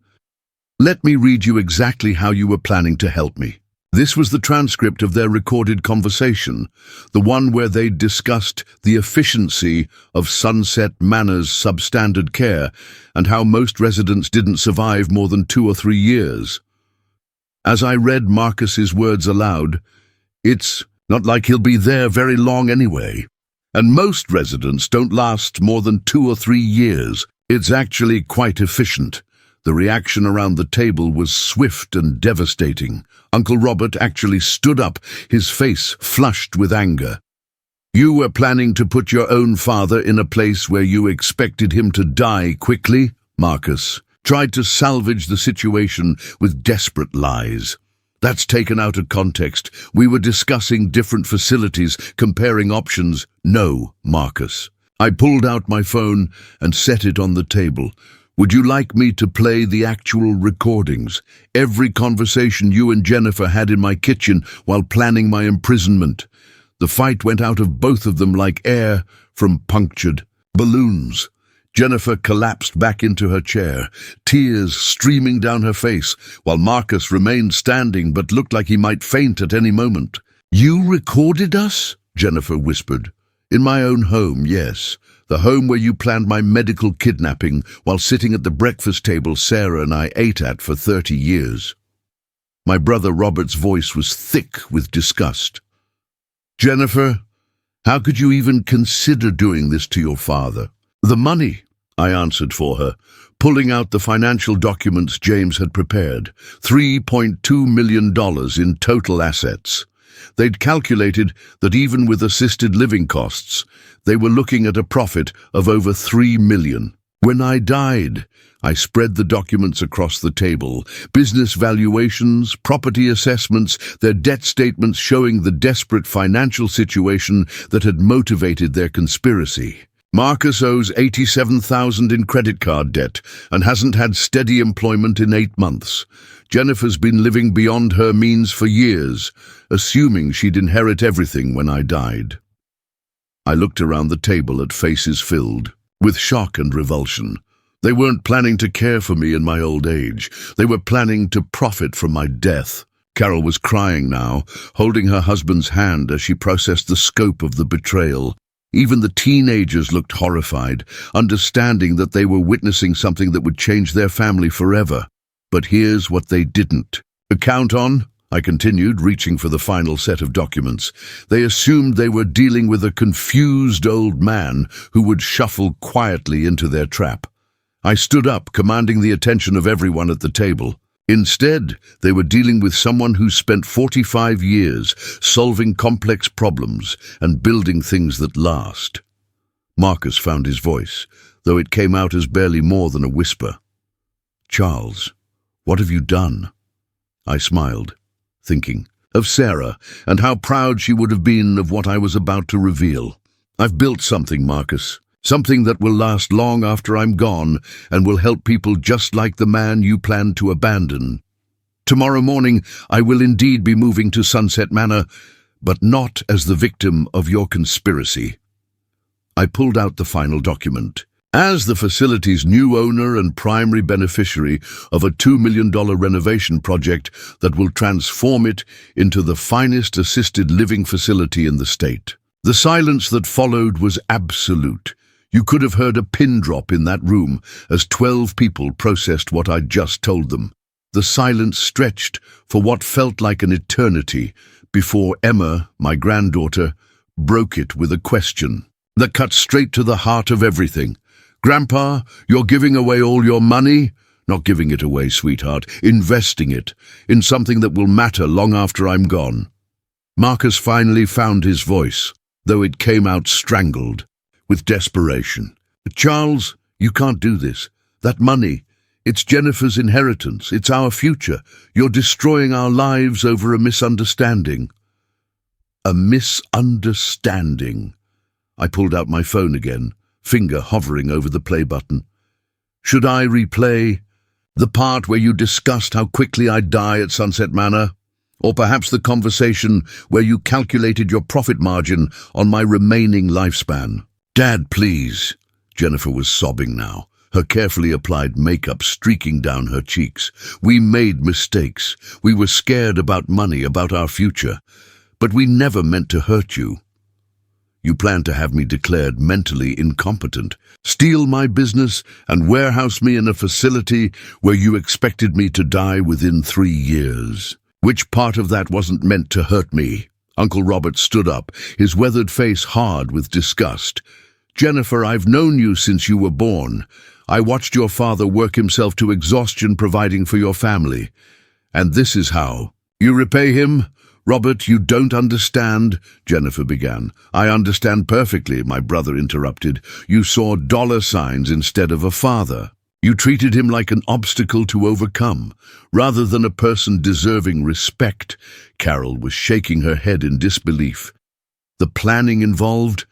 Let me read you exactly how you were planning to help me. This was the transcript of their recorded conversation, the one where they discussed the efficiency of Sunset Manor's substandard care and how most residents didn't survive more than 2 or 3 years. As I read Marcus's words aloud, it's not like he'll be there very long anyway. And most residents don't last more than 2 or 3 years. It's actually quite efficient. The reaction around the table was swift and devastating. Uncle Robert actually stood up, his face flushed with anger. You were planning to put your own father in a place where you expected him to die quickly? Marcus tried to salvage the situation with desperate lies. That's taken out of context. We were discussing different facilities, comparing options. No, Marcus. I pulled out my phone and set it on the table. Would you like me to play the actual recordings? Every conversation you and Jennifer had in my kitchen while planning my imprisonment. The fight went out of both of them like air from punctured balloons. Jennifer collapsed back into her chair, tears streaming down her face, while Marcus remained standing but looked like he might faint at any moment. You recorded us? Jennifer whispered. In my own home, yes. The home where you planned my medical kidnapping while sitting at the breakfast table Sarah and I ate at for 30 years. My brother Robert's voice was thick with disgust. Jennifer, how could you even consider doing this to your father? The money, I answered for her, pulling out the financial documents James had prepared. $3.2 million in total assets. They'd calculated that even with assisted living costs, they were looking at a profit of over $3 million. When I died, I spread the documents across the table. Business valuations, property assessments, their debt statements showing the desperate financial situation that had motivated their conspiracy. Marcus owes $87,000 in credit card debt and hasn't had steady employment in 8 months. Jennifer's been living beyond her means for years, assuming she'd inherit everything when I died. I looked around the table at faces filled with shock and revulsion. They weren't planning to care for me in my old age. They were planning to profit from my death. Carol was crying now, holding her husband's hand as she processed the scope of the betrayal. Even the teenagers looked horrified, understanding that they were witnessing something that would change their family forever. But here's what they didn't. To count on, I continued, reaching for the final set of documents. They assumed they were dealing with a confused old man who would shuffle quietly into their trap. I stood up, commanding the attention of everyone at the table. Instead, they were dealing with someone who spent 45 years solving complex problems and building things that last. Marcus found his voice, though it came out as barely more than a whisper. "Charles, what have you done?" I smiled, thinking of Sarah and how proud she would have been of what I was about to reveal. "I've built something, Marcus. Something that will last long after I'm gone and will help people just like the man you planned to abandon. Tomorrow morning, I will indeed be moving to Sunset Manor, but not as the victim of your conspiracy." I pulled out the final document. As the facility's new owner and primary beneficiary of a $2 million renovation project that will transform it into the finest assisted living facility in the state. The silence that followed was absolute. You could have heard a pin drop in that room as 12 people processed what I'd just told them. The silence stretched for what felt like an eternity before Emma, my granddaughter, broke it with a question that cut straight to the heart of everything. "Grandpa, you're giving away all your money?" "Not giving it away, sweetheart. Investing it in something that will matter long after I'm gone." Marcus finally found his voice, though it came out strangled, with desperation. "Charles, you can't do this. That money, it's Jennifer's inheritance. It's our future. You're destroying our lives over a misunderstanding." A misunderstanding. I pulled out my phone again, finger hovering over the play button. Should I replay the part where you discussed how quickly I'd die at Sunset Manor? Or perhaps the conversation where you calculated your profit margin on my remaining lifespan? "Dad, please." Jennifer was sobbing now, her carefully applied makeup streaking down her cheeks. "We made mistakes. We were scared about money, about our future. But we never meant to hurt you. You planned to have me declared mentally incompetent, steal my business, and warehouse me in a facility where you expected me to die within 3 years. Which part of that wasn't meant to hurt me?" Uncle Robert stood up, his weathered face hard with disgust. "Jennifer, I've known you since you were born. I watched your father work himself to exhaustion providing for your family. And this is how you repay him?" "Robert, you don't understand," Jennifer began. "I understand perfectly," my brother interrupted. "You saw dollar signs instead of a father. You treated him like an obstacle to overcome, rather than a person deserving respect." Carol was shaking her head in disbelief. "The planning involved,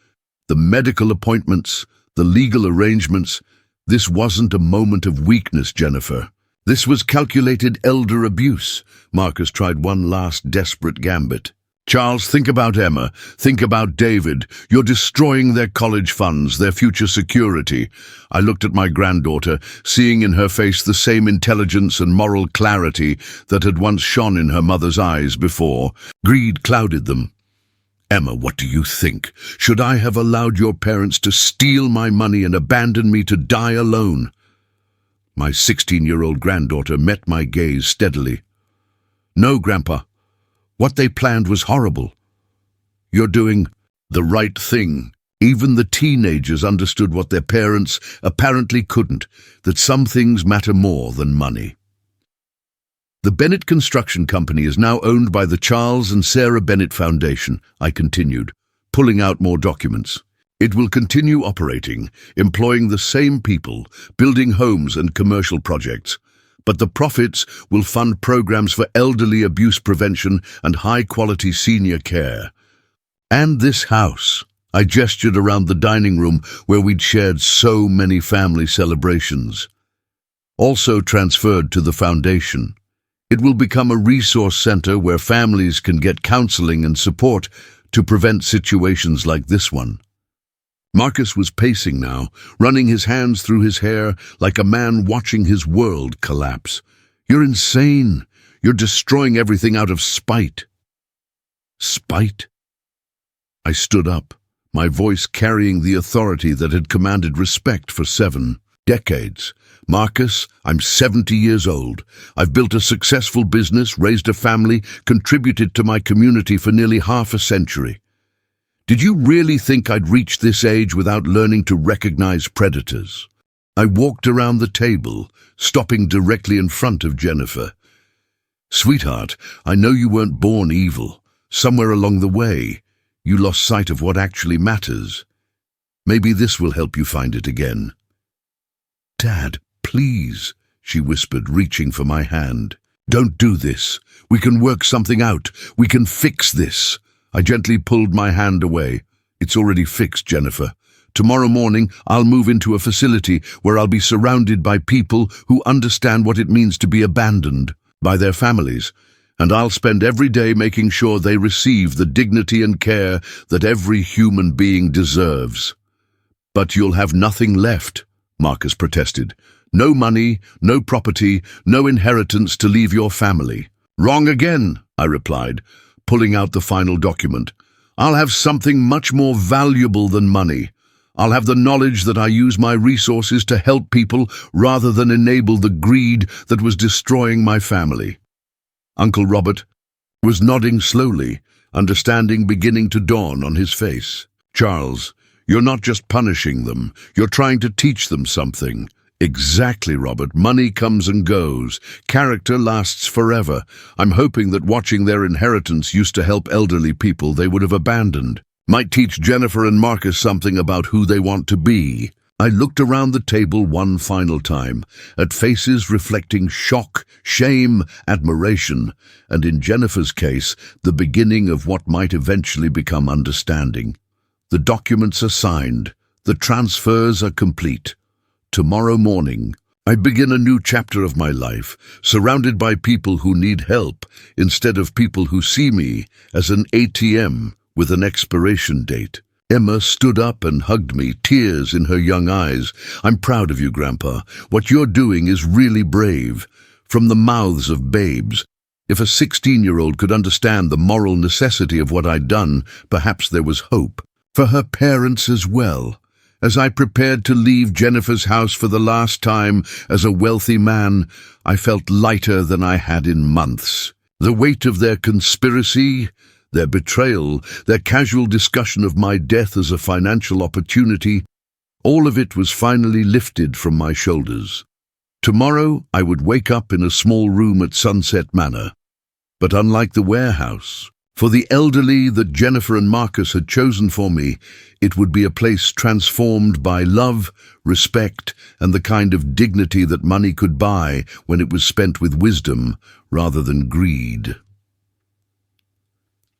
the medical appointments, the legal arrangements, this wasn't a moment of weakness, Jennifer. This was calculated elder abuse." Marcus tried one last desperate gambit. "Charles, think about Emma. Think about David. You're destroying their college funds, their future security." I looked at my granddaughter, seeing in her face the same intelligence and moral clarity that had once shone in her mother's eyes before. Greed clouded them. "Emma, what do you think? Should I have allowed your parents to steal my money and abandon me to die alone?" My 16-year-old granddaughter met my gaze steadily. "No, Grandpa. What they planned was horrible. You're doing the right thing." Even the teenagers understood what their parents apparently couldn't, that some things matter more than money. "The Bennett Construction Company is now owned by the Charles and Sarah Bennett Foundation," I continued, pulling out more documents. "It will continue operating, employing the same people, building homes and commercial projects. But the profits will fund programs for elderly abuse prevention and high-quality senior care. And this house," I gestured around the dining room where we'd shared so many family celebrations, "also transferred to the foundation. It will become a resource center where families can get counseling and support to prevent situations like this one." Marcus was pacing now, running his hands through his hair like a man watching his world collapse. "You're insane. You're destroying everything out of spite." Spite? I stood up, my voice carrying the authority that had commanded respect for 7 decades. "Marcus, I'm 70 years old. I've built a successful business, raised a family, contributed to my community for nearly half a century. Did you really think I'd reach this age without learning to recognize predators?" I walked around the table, stopping directly in front of Jennifer. "Sweetheart, I know you weren't born evil. Somewhere along the way, you lost sight of what actually matters. Maybe this will help you find it again." "Dad, please," she whispered, reaching for my hand. "Don't do this. We can work something out. We can fix this." I gently pulled my hand away. "It's already fixed, Jennifer. Tomorrow morning, I'll move into a facility where I'll be surrounded by people who understand what it means to be abandoned by their families, and I'll spend every day making sure they receive the dignity and care that every human being deserves." "But you'll have nothing left," Marcus protested. "No money, no property, no inheritance to leave your family." "Wrong again," I replied, pulling out the final document. "I'll have something much more valuable than money. I'll have the knowledge that I use my resources to help people rather than enable the greed that was destroying my family." Uncle Robert was nodding slowly, understanding beginning to dawn on his face. "Charles, you're not just punishing them, you're trying to teach them something." "Exactly, Robert. Money comes and goes. Character lasts forever. I'm hoping that watching their inheritance used to help elderly people they would have abandoned might teach Jennifer and Marcus something about who they want to be." I looked around the table one final time, at faces reflecting shock, shame, admiration, and in Jennifer's case, the beginning of what might eventually become understanding. The documents are signed. The transfers are complete. Tomorrow morning, I begin a new chapter of my life, surrounded by people who need help, instead of people who see me as an ATM with an expiration date. Emma stood up and hugged me, tears in her young eyes. "I'm proud of you, Grandpa. What you're doing is really brave." From the mouths of babes. If a 16-year-old could understand the moral necessity of what I'd done, perhaps there was hope. For her parents as well. As I prepared to leave Jennifer's house for the last time as a wealthy man, I felt lighter than I had in months. The weight of their conspiracy, their betrayal, their casual discussion of my death as a financial opportunity, all of it was finally lifted from my shoulders. Tomorrow I would wake up in a small room at Sunset Manor. But unlike the warehouse, for the elderly that Jennifer and Marcus had chosen for me, it would be a place transformed by love, respect, and the kind of dignity that money could buy when it was spent with wisdom rather than greed.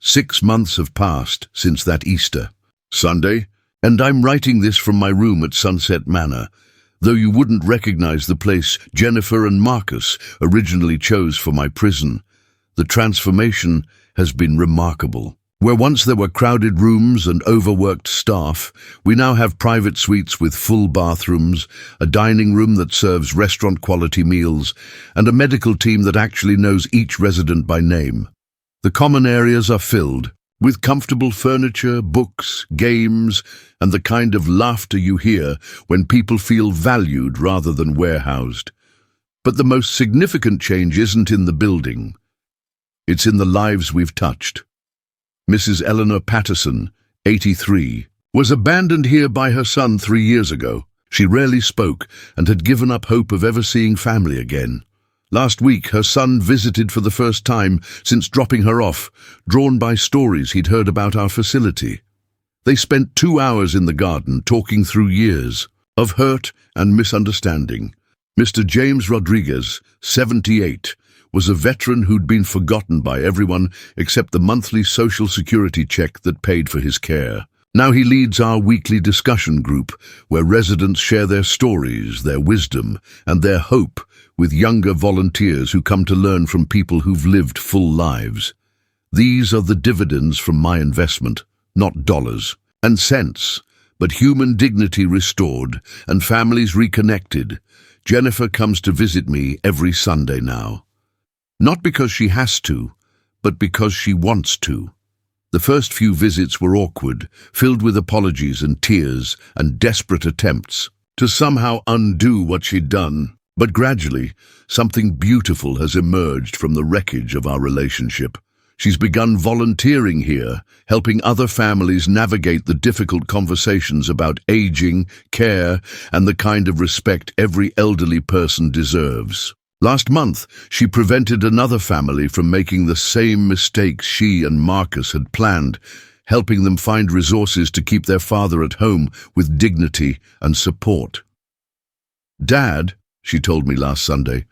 6 months have passed since that Easter Sunday, and I'm writing this from my room at Sunset Manor, though you wouldn't recognize the place Jennifer and Marcus originally chose for my prison. The transformation has been remarkable. Where once there were crowded rooms and overworked staff, we now have private suites with full bathrooms, a dining room that serves restaurant-quality meals, and a medical team that actually knows each resident by name. The common areas are filled with comfortable furniture, books, games, and the kind of laughter you hear when people feel valued rather than warehoused. But the most significant change isn't in the building. It's in the lives we've touched. Mrs. Eleanor Patterson, 83, was abandoned here by her son 3 years ago. She rarely spoke and had given up hope of ever seeing family again. Last week, her son visited for the first time since dropping her off, drawn by stories he'd heard about our facility. They spent 2 hours in the garden talking through years of hurt and misunderstanding. Mr. James Rodriguez, 78, was a veteran who'd been forgotten by everyone except the monthly Social Security check that paid for his care. Now he leads our weekly discussion group, where residents share their stories, their wisdom, and their hope with younger volunteers who come to learn from people who've lived full lives. These are the dividends from my investment, not dollars and cents, but human dignity restored and families reconnected. Jennifer comes to visit me every Sunday now. Not because she has to, but because she wants to. The first few visits were awkward, filled with apologies and tears and desperate attempts to somehow undo what she'd done. But gradually, something beautiful has emerged from the wreckage of our relationship. She's begun volunteering here, helping other families navigate the difficult conversations about aging, care, and the kind of respect every elderly person deserves. Last month, she prevented another family from making the same mistakes she and Marcus had planned, helping them find resources to keep their father at home with dignity and support. "Dad," she told me last Sunday,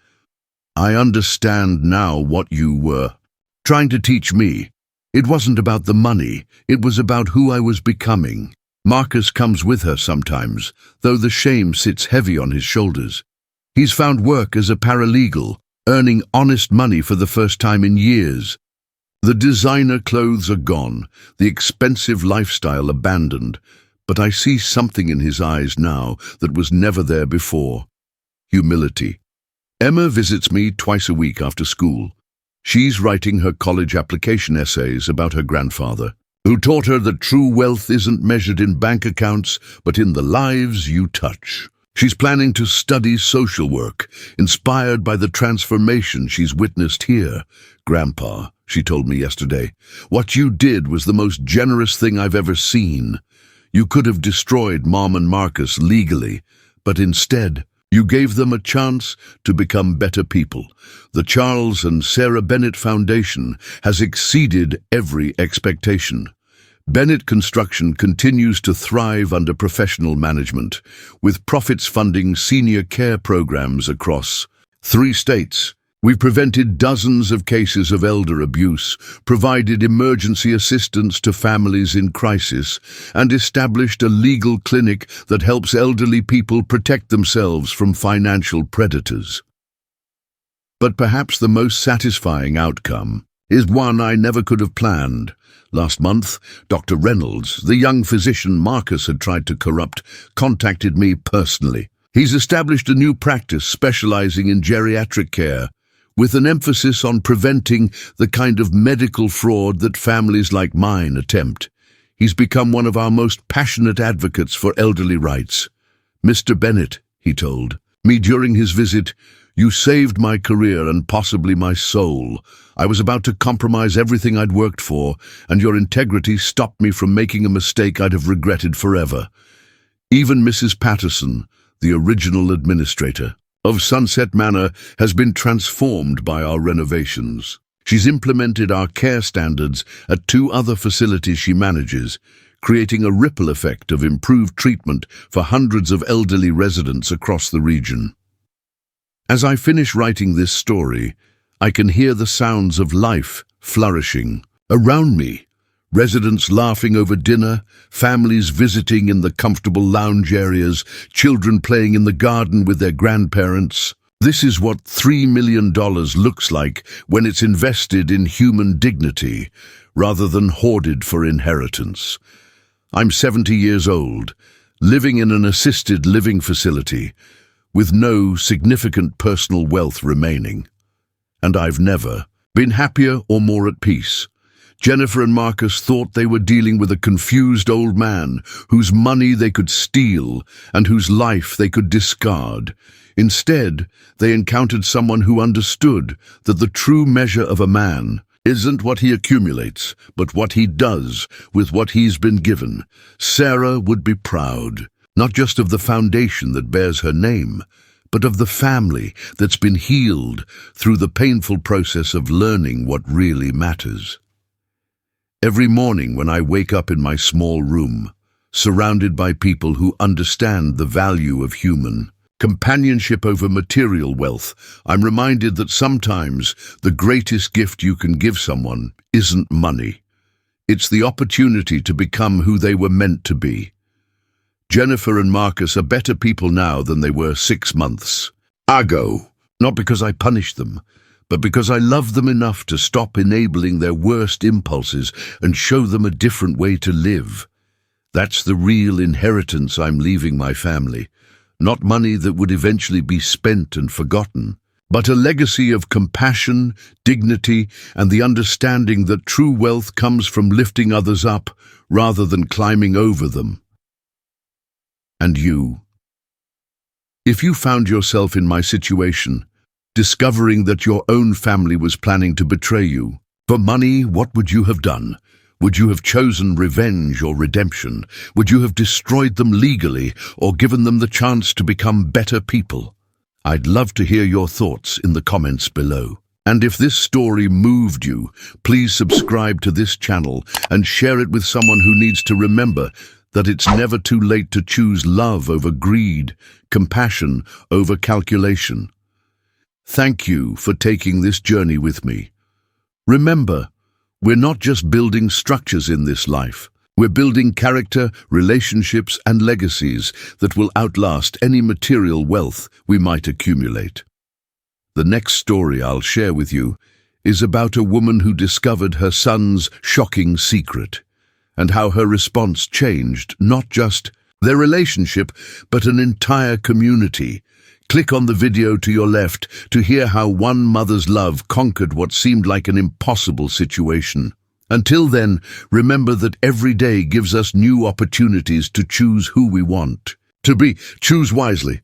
"I understand now what you were trying to teach me. It wasn't about the money, it was about who I was becoming." Marcus comes with her sometimes, though the shame sits heavy on his shoulders. He's found work as a paralegal, earning honest money for the first time in years. The designer clothes are gone, the expensive lifestyle abandoned, but I see something in his eyes now that was never there before: humility. Emma visits me twice a week after school. She's writing her college application essays about her grandfather, who taught her that true wealth isn't measured in bank accounts, but in the lives you touch. She's planning to study social work, inspired by the transformation she's witnessed here. "Grandpa," she told me yesterday, "what you did was the most generous thing I've ever seen. You could have destroyed Mom and Marcus legally, but instead, you gave them a chance to become better people. The Charles and Sarah Bennett Foundation has exceeded every expectation." Bennett Construction continues to thrive under professional management, with profits funding senior care programs across 3 states. We've prevented dozens of cases of elder abuse, provided emergency assistance to families in crisis, and established a legal clinic that helps elderly people protect themselves from financial predators. But perhaps the most satisfying outcome is one I never could have planned. Last month, Dr. Reynolds, the young physician Marcus had tried to corrupt, contacted me personally. He's established a new practice specializing in geriatric care, with an emphasis on preventing the kind of medical fraud that families like mine attempt. He's become one of our most passionate advocates for elderly rights. "Mr. Bennett," he told me during his visit, "you saved my career and possibly my soul. I was about to compromise everything I'd worked for, and your integrity stopped me from making a mistake I'd have regretted forever." Even Mrs. Patterson, the original administrator of Sunset Manor, has been transformed by our renovations. She's implemented our care standards at 2 other facilities she manages, creating a ripple effect of improved treatment for hundreds of elderly residents across the region. As I finish writing this story, I can hear the sounds of life flourishing around me. Residents laughing over dinner, families visiting in the comfortable lounge areas, children playing in the garden with their grandparents. This is what $3 million looks like when it's invested in human dignity, rather than hoarded for inheritance. I'm 70 years old, living in an assisted living facility, with no significant personal wealth remaining. And I've never been happier or more at peace. Jennifer and Marcus thought they were dealing with a confused old man whose money they could steal and whose life they could discard. Instead, they encountered someone who understood that the true measure of a man isn't what he accumulates, but what he does with what he's been given. Sarah would be proud, not just of the foundation that bears her name, but of the family that's been healed through the painful process of learning what really matters. Every morning when I wake up in my small room, surrounded by people who understand the value of human companionship over material wealth, I'm reminded that sometimes the greatest gift you can give someone isn't money. It's the opportunity to become who they were meant to be. Jennifer and Marcus are better people now than they were 6 months ago, not because I punished them, but because I love them enough to stop enabling their worst impulses and show them a different way to live. That's the real inheritance I'm leaving my family. Not money that would eventually be spent and forgotten, but a legacy of compassion, dignity, and the understanding that true wealth comes from lifting others up rather than climbing over them. And you? If you found yourself in my situation, discovering that your own family was planning to betray you, for money, what would you have done? Would you have chosen revenge or redemption? Would you have destroyed them legally or given them the chance to become better people? I'd love to hear your thoughts in the comments below. And if this story moved you, please subscribe to this channel and share it with someone who needs to remember that it's never too late to choose love over greed, compassion over calculation. Thank you for taking this journey with me. Remember, we're not just building structures in this life. We're building character, relationships, and legacies that will outlast any material wealth we might accumulate. The next story I'll share with you is about a woman who discovered her son's shocking secret, and how her response changed not just their relationship, but an entire community. Click on the video to your left to hear how one mother's love conquered what seemed like an impossible situation. Until then, remember that every day gives us new opportunities to choose who we want to be. Choose wisely.